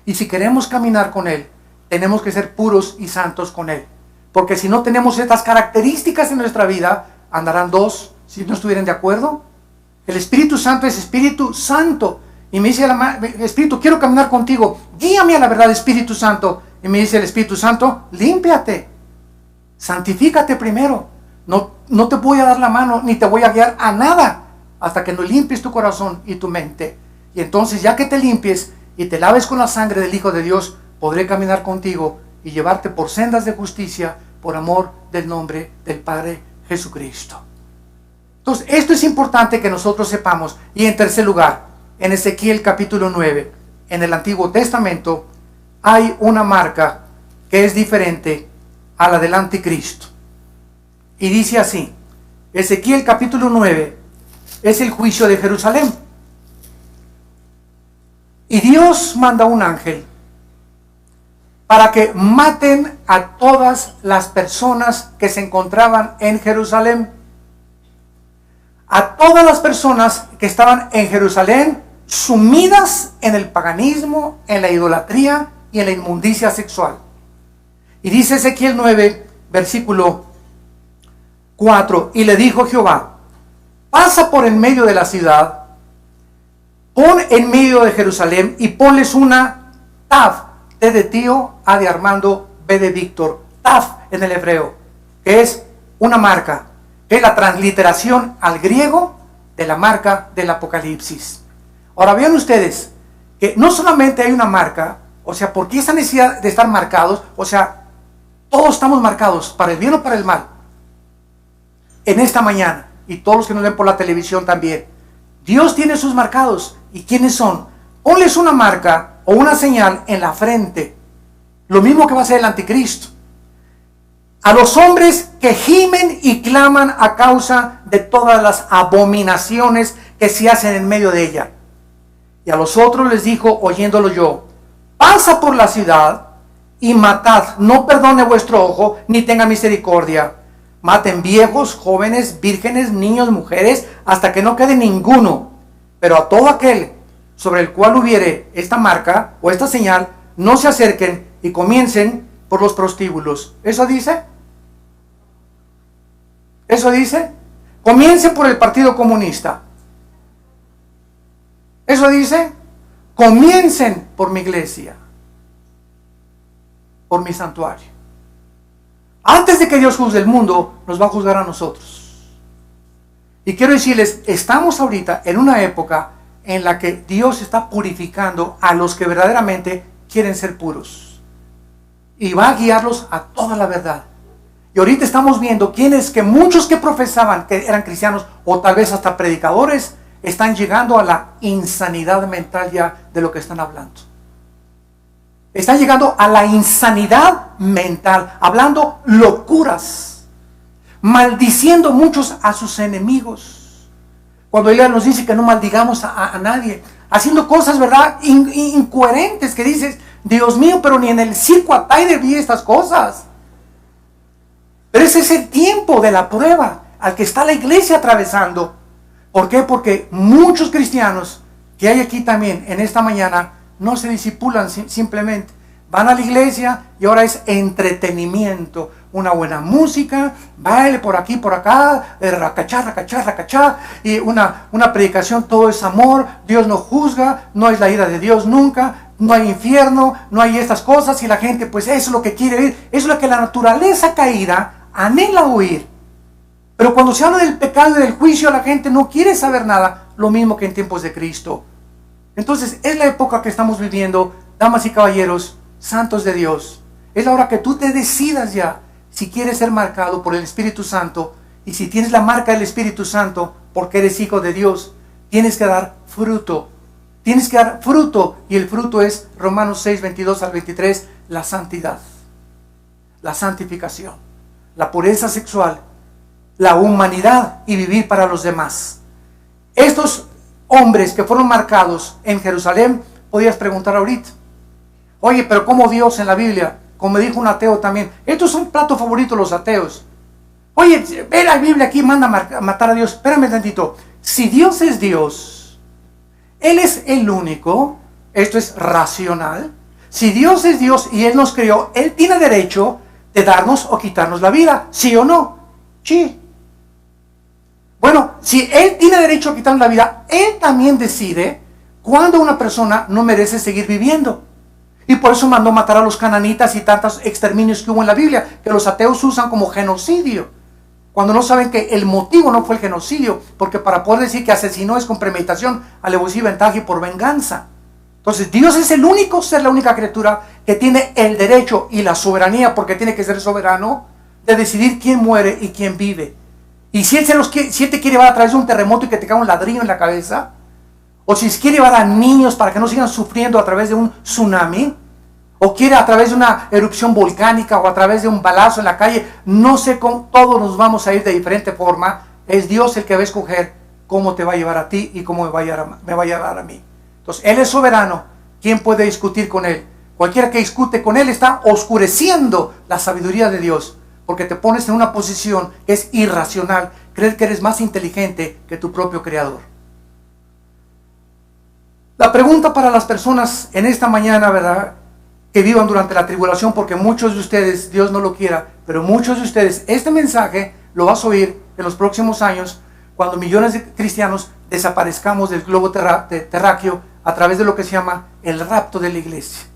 Y si queremos caminar con Él, tenemos que ser puros y santos con Él. Porque si no tenemos estas características en nuestra vida, andarán dos, si no estuvieran de acuerdo. El Espíritu Santo es Espíritu Santo. Y me dice el Espíritu, quiero caminar contigo. Guíame a la verdad, Espíritu Santo. Y me dice el Espíritu Santo, límpiate. Santifícate primero. No te voy a dar la mano, ni te voy a guiar a nada, hasta que no limpies tu corazón y tu mente. Y entonces, ya que te limpies y te laves con la sangre del Hijo de Dios, podré caminar contigo y llevarte por sendas de justicia, por amor del nombre del Padre Jesucristo. Entonces, esto es importante que nosotros sepamos. Y en tercer lugar, en Ezequiel capítulo 9, en el Antiguo Testamento, hay una marca que es diferente a la del anticristo. Y dice así, Ezequiel capítulo 9 es el juicio de Jerusalén. Y Dios manda un ángel para que maten a todas las personas que se encontraban en Jerusalén. A todas las personas que estaban en Jerusalén sumidas en el paganismo, en la idolatría y en la inmundicia sexual. Y dice Ezequiel 9, versículo 4, y le dijo Jehová, pasa por en medio de la ciudad, pon en medio de Jerusalén y ponles una Tav, T de tío, A de Armando, B de Víctor, Tav en el hebreo, que es una marca, que es la transliteración al griego de la marca del Apocalipsis. Ahora vean ustedes que no solamente hay una marca, o sea, ¿por qué esa necesidad de estar marcados? O sea, todos estamos marcados, para el bien o para el mal. En esta mañana, y todos los que nos ven por la televisión también, Dios tiene sus marcados. ¿Y quiénes son? Ponles una marca o una señal en la frente. Lo mismo que va a hacer el anticristo. A los hombres que gimen y claman a causa de todas las abominaciones que se hacen en medio de ella. Y a los otros les dijo, oyéndolo yo, pasa por la ciudad y matad, no perdone vuestro ojo, ni tenga misericordia. Maten viejos, jóvenes, vírgenes, niños, mujeres, hasta que no quede ninguno. Pero a todo aquel sobre el cual hubiere esta marca o esta señal, no se acerquen y comiencen por los prostíbulos. ¿Eso dice? ¿Eso dice? Comiencen por el Partido Comunista. ¿Eso dice? Comiencen por mi iglesia, por mi santuario. Antes de que Dios juzgue el mundo, nos va a juzgar a nosotros. Y quiero decirles, estamos ahorita en una época en la que Dios está purificando a los que verdaderamente quieren ser puros. Y va a guiarlos a toda la verdad. Y ahorita estamos viendo quienes que muchos que profesaban que eran cristianos o tal vez hasta predicadores, están llegando a la insanidad mental ya de lo que están hablando. Están llegando a la insanidad mental, hablando locuras, maldiciendo muchos a sus enemigos. Cuando Él nos dice que no maldigamos a nadie, haciendo cosas, ¿verdad?, incoherentes, que dices, Dios mío, pero ni en el circo Ataide vi estas cosas. Pero ese es el tiempo de la prueba al que está la iglesia atravesando. ¿Por qué? Porque muchos cristianos que hay aquí también en esta mañana no se discipulan simplemente. Van a la iglesia y ahora es entretenimiento. Una buena música, baile por aquí, por acá, racachá, racachá, racachá, y una predicación, todo es amor, Dios no juzga, no es la ira de Dios nunca, no hay infierno, no hay estas cosas, y la gente pues eso es lo que quiere oír, eso es lo que la naturaleza caída anhela oír. Pero cuando se habla del pecado y del juicio, la gente no quiere saber nada, lo mismo que en tiempos de Cristo. Entonces es la época que estamos viviendo, damas y caballeros, santos de Dios. Es la hora que tú te decidas ya si quieres ser marcado por el Espíritu Santo, y si tienes la marca del Espíritu Santo porque eres hijo de Dios, tienes que dar fruto. Tienes que dar fruto, y el fruto es Romanos 6, 22 al 23, la santidad, la santificación, la pureza sexual, la humanidad y vivir para los demás. Estos hombres que fueron marcados en Jerusalén, podías preguntar ahorita, oye, pero ¿cómo Dios en la Biblia? Como me dijo un ateo también, estos son platos favoritos los ateos. Oye, ve la Biblia aquí, manda a matar a Dios. Espérame tantito. Si Dios es Dios, Él es el único, esto es racional. Si Dios es Dios y Él nos creó, Él tiene derecho de darnos o quitarnos la vida, ¿sí o no? Sí. Bueno, si Él tiene derecho a quitarnos la vida, Él también decide cuándo una persona no merece seguir viviendo. Y por eso mandó matar a los cananitas y tantos exterminios que hubo en la Biblia, que los ateos usan como genocidio, cuando no saben que el motivo no fue el genocidio, porque para poder decir que asesinó es con premeditación, alevosía y ventaja y por venganza. Entonces Dios es el único ser, la única criatura que tiene el derecho y la soberanía, porque tiene que ser soberano, de decidir quién muere y quién vive. Y si Él te quiere llevar a través de un terremoto y que te caiga un ladrillo en la cabeza, o si quiere llevar a niños para que no sigan sufriendo a través de un tsunami, o quiere a través de una erupción volcánica, o a través de un balazo en la calle, no sé cómo, todos nos vamos a ir de diferente forma. Es Dios el que va a escoger cómo te va a llevar a ti y cómo me va a llevar a mí. Entonces Él es soberano. ¿Quién puede discutir con Él? Cualquiera que discute con Él está oscureciendo la sabiduría de Dios, porque te pones en una posición que es irracional, creer que eres más inteligente que tu propio Creador. La pregunta para las personas en esta mañana, ¿verdad?, que vivan durante la tribulación, porque muchos de ustedes, Dios no lo quiera, pero muchos de ustedes, este mensaje lo vas a oír en los próximos años, cuando millones de cristianos desaparezcamos del globo terráqueo a través de lo que se llama el rapto de la iglesia.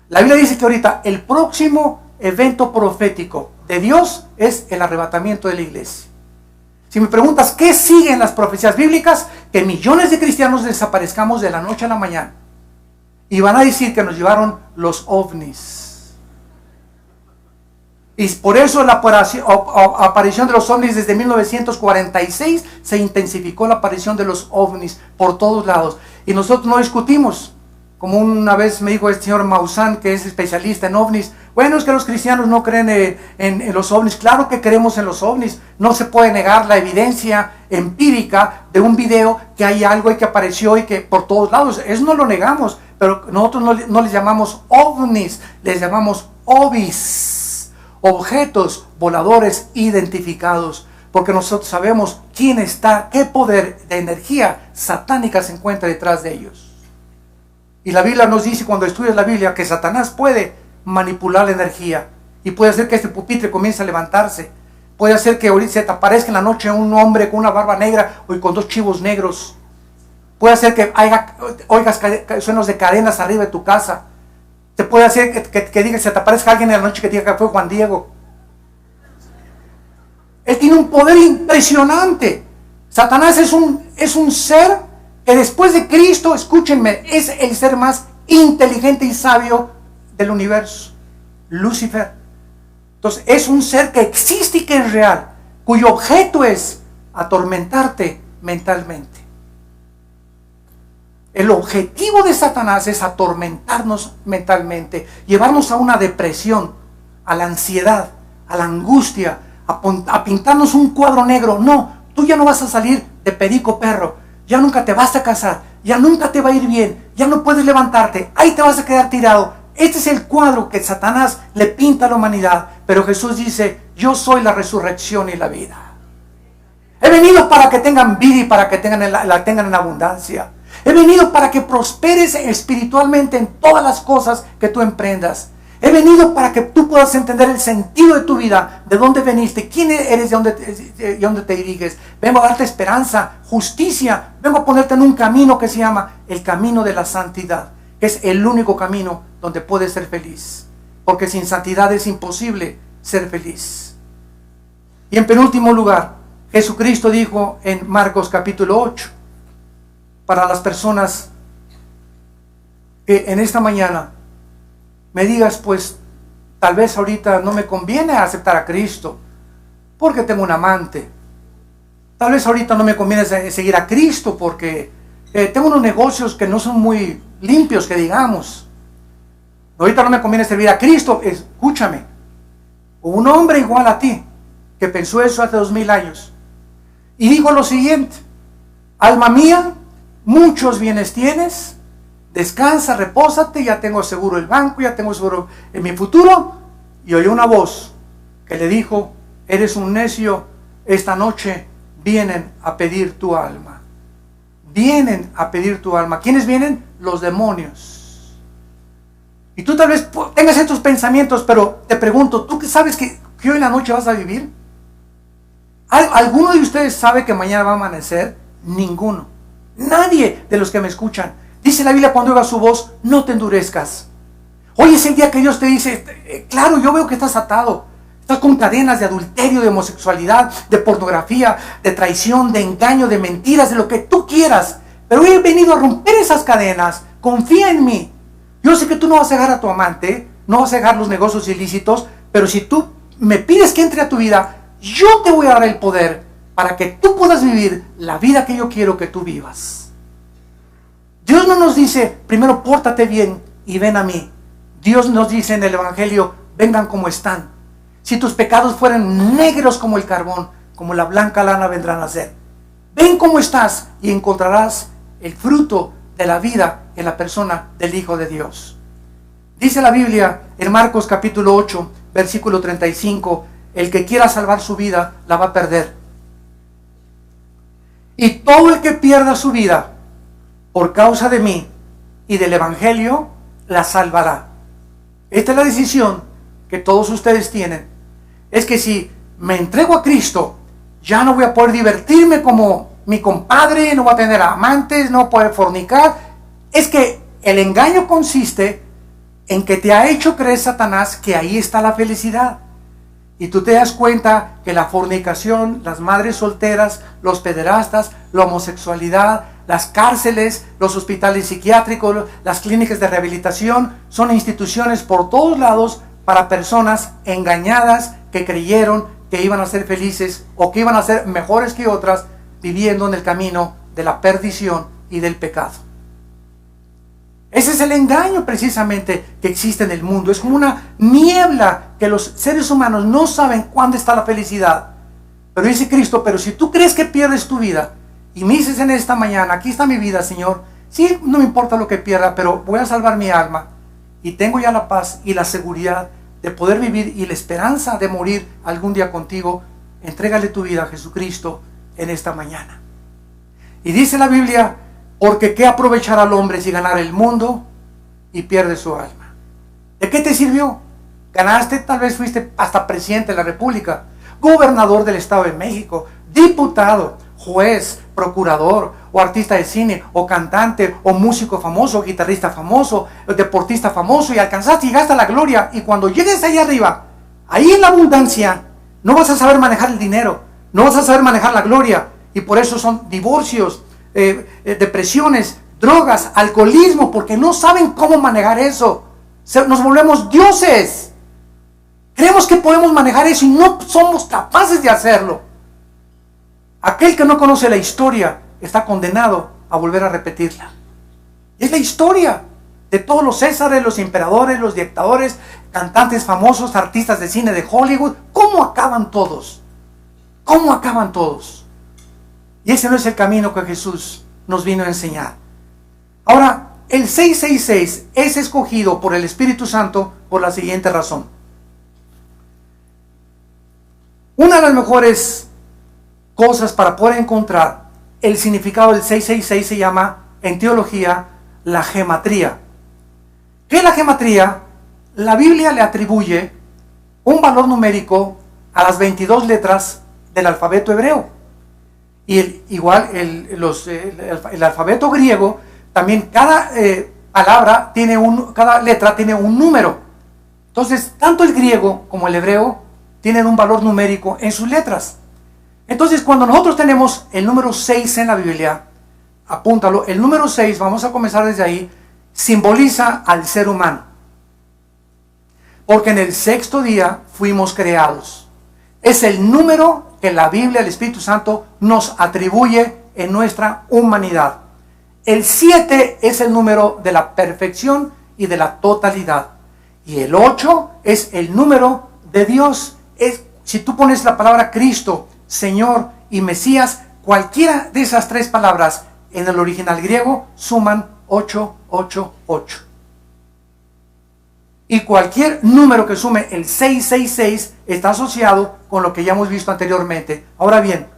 La Biblia dice que ahorita el próximo evento profético de Dios es el arrebatamiento de la iglesia. Si me preguntas qué sigue en las profecías bíblicas, que millones de cristianos desaparezcamos de la noche a la mañana. Y van a decir que nos llevaron los ovnis. Y por eso la aparición de los ovnis desde 1946 se intensificó, la aparición de los ovnis por todos lados. Y nosotros no discutimos. Como una vez me dijo el señor Maussan, que es especialista en ovnis, bueno, es que los cristianos no creen en los ovnis. Claro que creemos en los ovnis. No se puede negar la evidencia empírica de un video que hay algo y que apareció y que por todos lados. Eso no lo negamos. Pero nosotros no les llamamos ovnis, les llamamos ovis, objetos voladores identificados, porque nosotros sabemos quién está, qué poder de energía satánica se encuentra detrás de ellos. Y la Biblia nos dice, cuando estudias la Biblia, que Satanás puede manipular la energía y puede hacer que este pupitre comience a levantarse. Puede hacer que ahorita se te aparezca en la noche un hombre con una barba negra o con dos chivos negros. Puede hacer que oigas suenos de cadenas arriba de tu casa. Te puede hacer que diga, se te aparezca alguien en la noche que diga que fue Juan Diego. Él tiene un poder impresionante. Satanás es un ser que después de Cristo, escúchenme, es el ser más inteligente y sabio del universo. Lucifer. Entonces es un ser que existe y que es real, cuyo objeto es atormentarte mentalmente. El objetivo de Satanás es atormentarnos mentalmente, llevarnos a una depresión, a la ansiedad, a la angustia, a pintarnos un cuadro negro. No, tú ya no vas a salir de perico perro, ya nunca te vas a casar, ya nunca te va a ir bien, ya no puedes levantarte, ahí te vas a quedar tirado. Este es el cuadro que Satanás le pinta a la humanidad, pero Jesús dice, yo soy la resurrección y la vida. He venido para que tengan vida y para que la tengan en abundancia. He venido para que prosperes espiritualmente en todas las cosas que tú emprendas. He venido para que tú puedas entender el sentido de tu vida, de dónde veniste, quién eres, de dónde te diriges. Vengo a darte esperanza, justicia. Vengo a ponerte en un camino que se llama el camino de la santidad. Es el único camino donde puedes ser feliz. Porque sin santidad es imposible ser feliz. Y en penúltimo lugar, Jesucristo dijo en Marcos capítulo 8, para las personas que en esta mañana me digas, pues tal vez ahorita no me conviene aceptar a Cristo porque tengo un amante. Tal vez ahorita no me conviene seguir a Cristo porque tengo unos negocios que no son muy limpios, que digamos. Ahorita no me conviene servir a Cristo. Escúchame, un hombre igual a ti que pensó eso hace 2000 años y dijo lo siguiente: alma mía, muchos bienes tienes, descansa, repósate, ya tengo seguro el banco, ya tengo seguro en mi futuro. Y oyó una voz que le dijo: eres un necio, esta noche vienen a pedir tu alma. Vienen a pedir tu alma. ¿Quiénes vienen? Los demonios. Y tú tal vez tengas estos pensamientos, pero te pregunto, ¿tú qué sabes que hoy en la noche vas a vivir? ¿Alguno de ustedes sabe que mañana va a amanecer? Ninguno. Nadie de los que me escuchan. Dice la Biblia, cuando oigas su voz, no te endurezcas. Hoy es el día que Dios te dice, claro, yo veo que estás atado. Estás con cadenas de adulterio, de homosexualidad, de pornografía, de traición, de engaño, de mentiras, de lo que tú quieras. Pero hoy he venido a romper esas cadenas. Confía en mí. Yo sé que tú no vas a dejar a tu amante, no vas a dejar los negocios ilícitos, pero si tú me pides que entre a tu vida, yo te voy a dar el poder para que tú puedas vivir la vida que yo quiero que tú vivas. Dios no nos dice, primero pórtate bien y ven a mí. Dios nos dice en el Evangelio, vengan como están. Si tus pecados fueran negros como el carbón, como la blanca lana vendrán a ser. Ven como estás y encontrarás el fruto de la vida en la persona del Hijo de Dios. Dice la Biblia en Marcos capítulo 8, versículo 35, el que quiera salvar su vida, la va a perder. Y todo el que pierda su vida por causa de mí y del Evangelio, la salvará. Esta es la decisión que todos ustedes tienen. Es que si me entrego a Cristo, ya no voy a poder divertirme como mi compadre, no voy a tener amantes, no voy a poder fornicar. Es que el engaño consiste en que te ha hecho creer Satanás que ahí está la felicidad. Y tú te das cuenta que la fornicación, las madres solteras, los pederastas, la homosexualidad, las cárceles, los hospitales psiquiátricos, las clínicas de rehabilitación, son instituciones por todos lados para personas engañadas que creyeron que iban a ser felices o que iban a ser mejores que otras, viviendo en el camino de la perdición y del pecado. Ese es el engaño precisamente que existe en el mundo. Es como una niebla que los seres humanos no saben cuándo está la felicidad. Pero dice Cristo, pero si tú crees que pierdes tu vida y me dices en esta mañana, aquí está mi vida, Señor, sí, no me importa lo que pierda, pero voy a salvar mi alma y tengo ya la paz y la seguridad de poder vivir y la esperanza de morir algún día contigo, entrégale tu vida a Jesucristo en esta mañana. Y dice la Biblia, porque ¿qué aprovechará al hombre si ganara el mundo y pierde su alma? ¿De qué te sirvió? Ganaste, tal vez fuiste hasta presidente de la República, gobernador del Estado de México, diputado, juez, procurador, o artista de cine, o cantante, o músico famoso, o guitarrista famoso, o deportista famoso, y alcanzaste y llegaste a la gloria. Y cuando llegues ahí arriba, ahí en la abundancia, no vas a saber manejar el dinero, no vas a saber manejar la gloria, y por eso son divorcios, depresiones, drogas, alcoholismo, porque no saben cómo manejar eso. Nos volvemos dioses. Creemos que podemos manejar eso y no somos capaces de hacerlo. Aquel que no conoce la historia está condenado a volver a repetirla. Es la historia de todos los césares, los emperadores, los dictadores, cantantes famosos, artistas de cine de Hollywood. ¿Cómo acaban todos? ¿Cómo acaban todos? Y ese no es el camino que Jesús nos vino a enseñar. Ahora, el 666 es escogido por el Espíritu Santo por la siguiente razón. Una de las mejores cosas para poder encontrar el significado del 666 se llama, en teología, la gematría. ¿Qué es la gematría? La Biblia le atribuye un valor numérico a las 22 letras del alfabeto hebreo. Y el alfabeto griego, también cada palabra cada letra tiene un número. Entonces, tanto el griego como el hebreo tienen un valor numérico en sus letras. Entonces, cuando nosotros tenemos el número 6 en la Biblia, apúntalo, el número 6, vamos a comenzar desde ahí, simboliza al ser humano. Porque en el sexto día fuimos creados. Es el número que la Biblia, el Espíritu Santo, nos atribuye en nuestra humanidad. El 7 es el número de la perfección y de la totalidad. Y el 8 es el número de Dios. Si tú pones la palabra Cristo, Señor y Mesías, cualquiera de esas tres palabras en el original griego suman 888. Y cualquier número que sume el 666 está asociado con lo que ya hemos visto anteriormente. Ahora bien,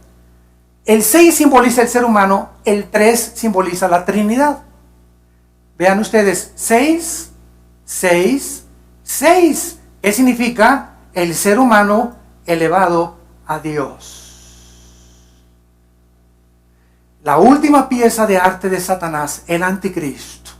el 6 simboliza el ser humano, el 3 simboliza la Trinidad. Vean ustedes, 6, 6, 6. ¿Qué significa? El ser humano elevado a Dios. La última pieza de arte de Satanás, el anticristo.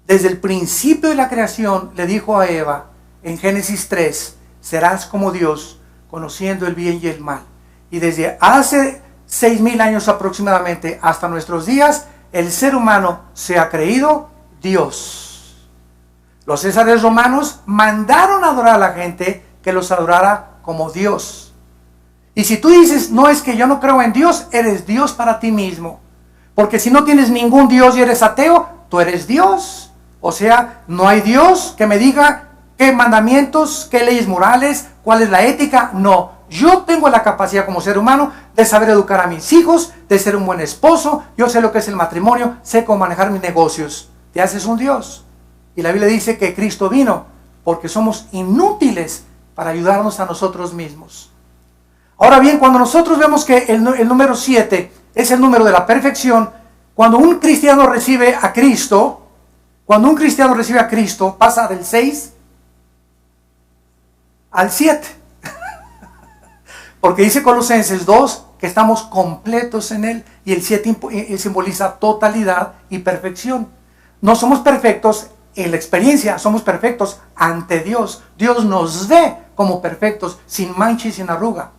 Desde el principio de la creación le dijo a Eva en Génesis 3, serás como Dios, conociendo el bien y el mal. Y desde hace 6,000 años aproximadamente hasta nuestros días, el ser humano se ha creído Dios. Los césares romanos mandaron a adorar a la gente que los adorara como Dios. Y si tú dices, no, es que yo no creo en Dios, eres Dios para ti mismo. Porque si no tienes ningún Dios y eres ateo, tú eres Dios. O sea, no hay Dios que me diga qué mandamientos, qué leyes morales, cuál es la ética. No, yo tengo la capacidad como ser humano de saber educar a mis hijos, de ser un buen esposo. Yo sé lo que es el matrimonio, sé cómo manejar mis negocios. Te haces un Dios. Y la Biblia dice que Cristo vino porque somos inútiles para ayudarnos a nosotros mismos. Ahora bien, cuando nosotros vemos que el número 7 es el número de la perfección, cuando un cristiano recibe a Cristo, pasa del 6 al 7. Porque dice Colosenses 2 que estamos completos en Él, y el 7 simboliza totalidad y perfección. No somos perfectos en la experiencia, somos perfectos ante Dios. Dios nos ve como perfectos, sin mancha y sin arruga.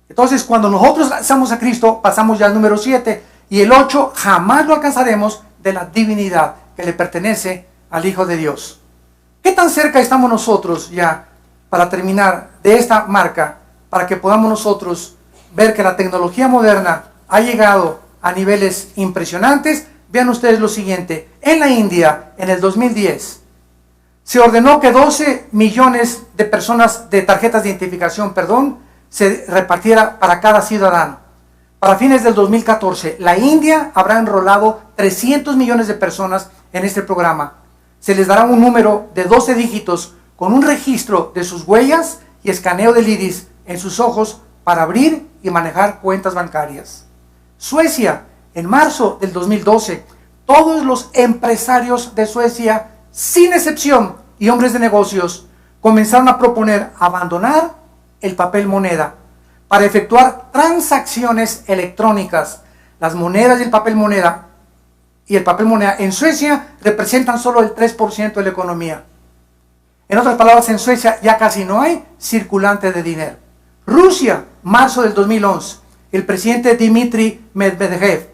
Entonces, cuando nosotros lanzamos a Cristo, pasamos ya al número 7, y el 8 jamás lo alcanzaremos de la divinidad que le pertenece al Hijo de Dios. ¿Qué tan cerca estamos nosotros ya, para terminar, de esta marca, para que podamos nosotros ver que la tecnología moderna ha llegado a niveles impresionantes? Vean ustedes lo siguiente. En la India, en el 2010, se ordenó que 12 millones de personas de tarjetas de identificación, se repartiera para cada ciudadano. Para fines del 2014, la India habrá enrolado 300 millones de personas en este programa. Se les dará un número de 12 dígitos con un registro de sus huellas y escaneo del iris en sus ojos para abrir y manejar cuentas bancarias. Suecia, en marzo del 2012, todos los empresarios de Suecia, sin excepción, y hombres de negocios, comenzaron a proponer abandonar el papel moneda para efectuar transacciones electrónicas. Las monedas y el papel moneda en Suecia representan solo el 3% de la economía. En otras palabras, en Suecia ya casi no hay circulante de dinero. Rusia, marzo del 2011, el presidente Dmitry Medvedev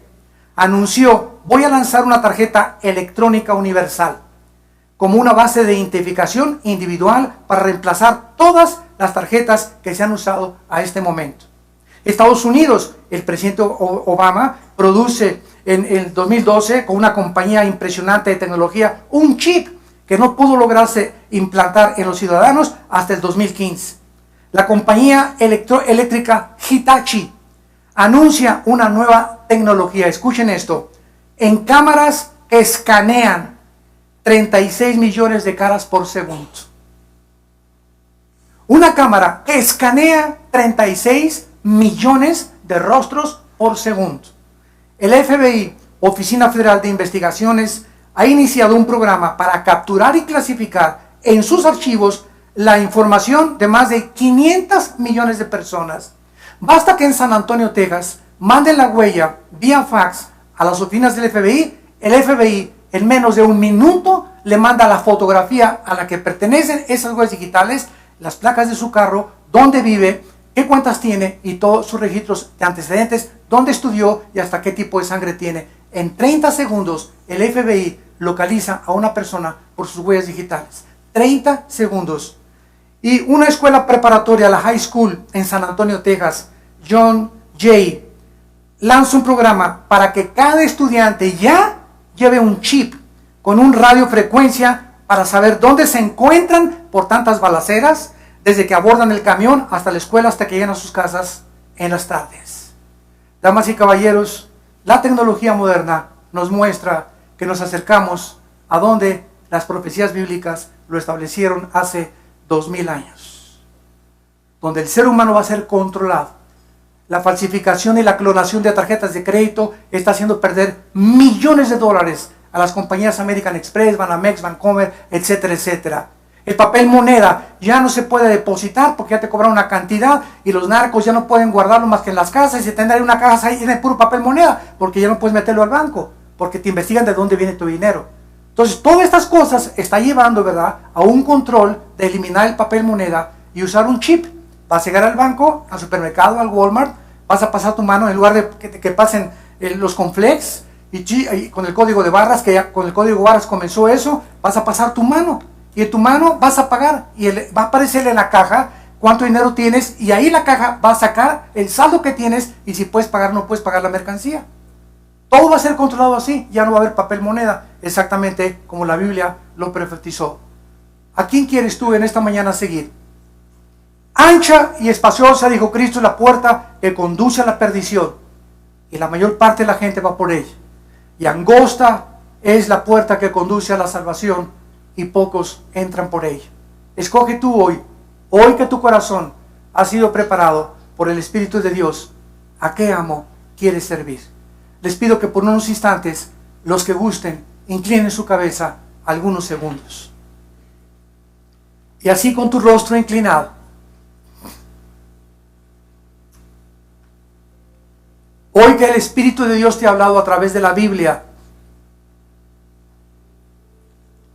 anunció: voy a lanzar una tarjeta electrónica universal como una base de identificación individual para reemplazar todas las tarjetas que se han usado a este momento. Estados Unidos, el presidente Obama produce en el 2012 con una compañía impresionante de tecnología un chip que no pudo lograrse implantar en los ciudadanos hasta el 2015. La compañía eléctrica Hitachi anuncia una nueva tecnología, escuchen esto, en cámaras que escanean 36 millones de caras por segundo. Una cámara que escanea 36 millones de rostros por segundo. El FBI, Oficina Federal de Investigaciones, ha iniciado un programa para capturar y clasificar en sus archivos la información de más de 500 millones de personas. Basta que en San Antonio, Texas, manden la huella vía fax a las oficinas del FBI. El FBI en menos de un minuto le manda la fotografía a la que pertenecen esas huellas digitales, las placas de su carro, dónde vive, qué cuentas tiene y todos sus registros de antecedentes, dónde estudió y hasta qué tipo de sangre tiene. En 30 segundos el FBI localiza a una persona por sus huellas digitales. 30 segundos. Y una escuela preparatoria, la High School en San Antonio, Texas, John Jay, lanza un programa para que cada estudiante ya lleve un chip con un radiofrecuencia para saber dónde se encuentran por tantas balaceras, desde que abordan el camión hasta la escuela, hasta que llegan a sus casas en las tardes. Damas y caballeros, la tecnología moderna nos muestra que nos acercamos a donde las profecías bíblicas lo establecieron hace 2000 años, donde el ser humano va a ser controlado. La falsificación y la clonación de tarjetas de crédito está haciendo perder millones de dólares a las compañías American Express, Banamex, Bancomer, etcétera, etcétera. El papel moneda ya no se puede depositar porque ya te cobran una cantidad y los narcos ya no pueden guardarlo más que en las casas y se tendrá una caja ahí en el puro papel moneda porque ya no puedes meterlo al banco porque te investigan de dónde viene tu dinero. Entonces, todas estas cosas está llevando, ¿verdad?, a un control de eliminar el papel moneda y usar un chip. Vas a llegar al banco, al supermercado, al Walmart, vas a pasar tu mano en lugar de que pasen los conflex y con el código de barras, que ya con el código de barras comenzó eso, vas a pasar tu mano y en tu mano vas a pagar y va a aparecer en la caja cuánto dinero tienes y ahí la caja va a sacar el saldo que tienes y si puedes pagar o no puedes pagar la mercancía. Todo va a ser controlado así, ya no va a haber papel moneda, exactamente como la Biblia lo profetizó. ¿A quién quieres tú en esta mañana seguir? Ancha y espaciosa, dijo Cristo, es la puerta que conduce a la perdición, y la mayor parte de la gente va por ella. Y angosta es la puerta que conduce a la salvación, y pocos entran por ella. Escoge tú hoy que tu corazón ha sido preparado por el Espíritu de Dios, ¿a qué amo quieres servir? Les pido que por unos instantes, los que gusten, inclinen su cabeza algunos segundos. Y así con tu rostro inclinado, hoy que el Espíritu de Dios te ha hablado a través de la Biblia,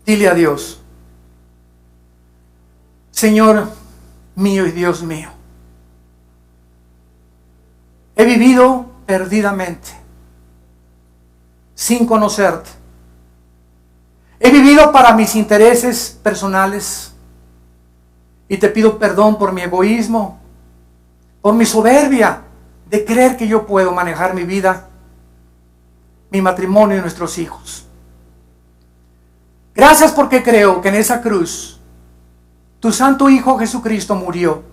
dile a Dios: Señor mío y Dios mío, he vivido perdidamente, sin conocerte. He vivido para mis intereses personales y te pido perdón por mi egoísmo, por mi soberbia de creer que yo puedo manejar mi vida, mi matrimonio y nuestros hijos. Gracias porque creo que en esa cruz tu santo Hijo Jesucristo murió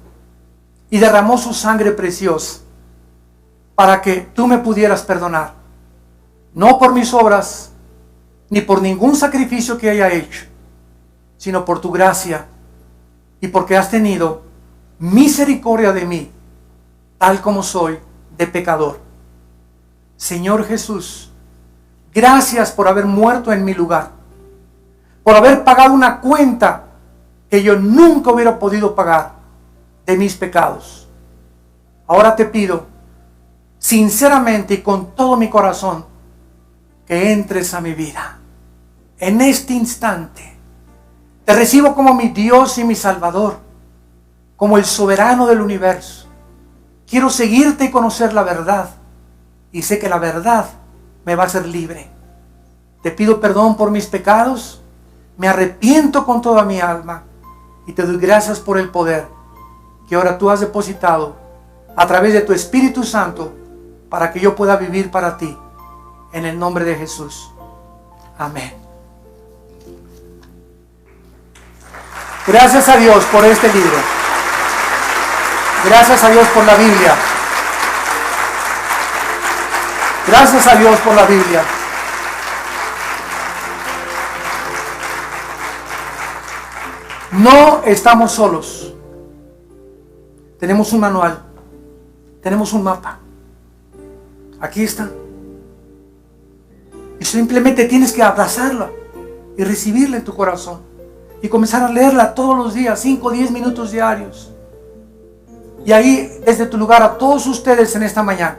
y derramó su sangre preciosa para que tú me pudieras perdonar. No por mis obras, ni por ningún sacrificio que haya hecho, sino por tu gracia y porque has tenido misericordia de mí, tal como soy de pecador. Señor Jesús, gracias por haber muerto en mi lugar, por haber pagado una cuenta que yo nunca hubiera podido pagar de mis pecados. Ahora te pido, sinceramente y con todo mi corazón, que entres a mi vida. En este instante, te recibo como mi Dios y mi Salvador, como el soberano del universo. Quiero seguirte y conocer la verdad, y sé que la verdad me va a hacer libre. Te pido perdón por mis pecados, me arrepiento con toda mi alma, y te doy gracias por el poder que ahora tú has depositado a través de tu Espíritu Santo, para que yo pueda vivir para ti, en el nombre de Jesús. Amén. Gracias a Dios por este libro. Gracias a Dios por la Biblia. Gracias a Dios por la Biblia. No estamos solos. Tenemos un manual, tenemos un mapa. Aquí está. Y simplemente tienes que abrazarla y recibirla en tu corazón. Y comenzar a leerla todos los días, 5 o 10 minutos diarios. Y ahí, desde tu lugar, a todos ustedes en esta mañana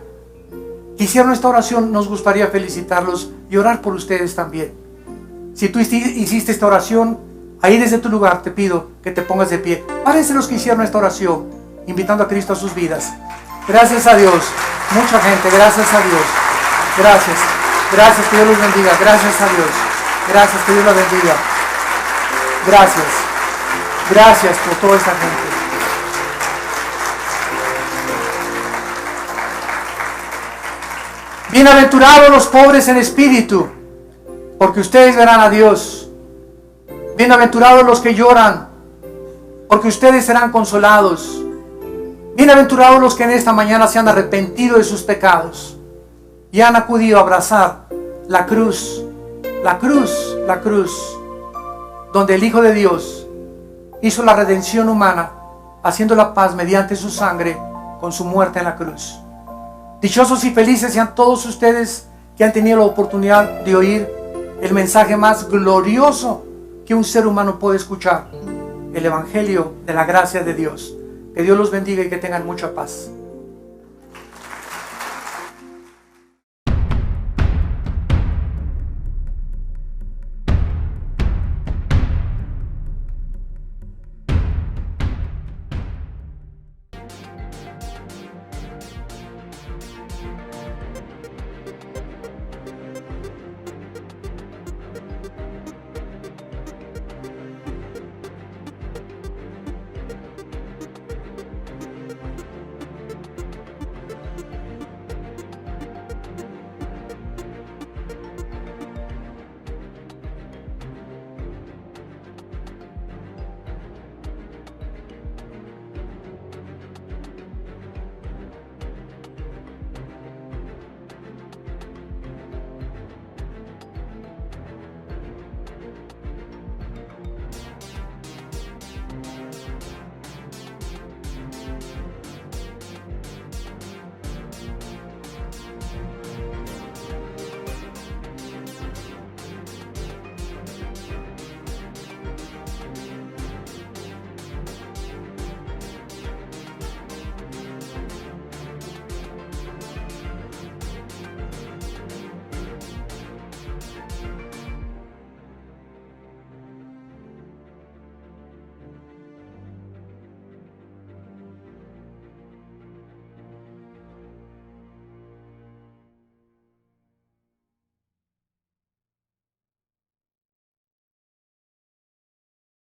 que hicieron esta oración, nos gustaría felicitarlos y orar por ustedes también. Si tú hiciste esta oración, ahí desde tu lugar te pido que te pongas de pie. Párense los que hicieron esta oración, invitando a Cristo a sus vidas. Gracias a Dios. Mucha gente, gracias a Dios. Gracias. Gracias, que Dios los bendiga. Gracias a Dios. Gracias, que Dios los bendiga. Gracias. Gracias por toda esta gente. Bienaventurados los pobres en espíritu, porque ustedes verán a Dios. Bienaventurados los que lloran, porque ustedes serán consolados. Bienaventurados los que en esta mañana se han arrepentido de sus pecados y han acudido a abrazar la cruz, la cruz, la cruz, donde el Hijo de Dios hizo la redención humana, haciendo la paz mediante su sangre con su muerte en la cruz. Dichosos y felices sean todos ustedes que han tenido la oportunidad de oír el mensaje más glorioso que un ser humano puede escuchar, el Evangelio de la gracia de Dios. Que Dios los bendiga y que tengan mucha paz.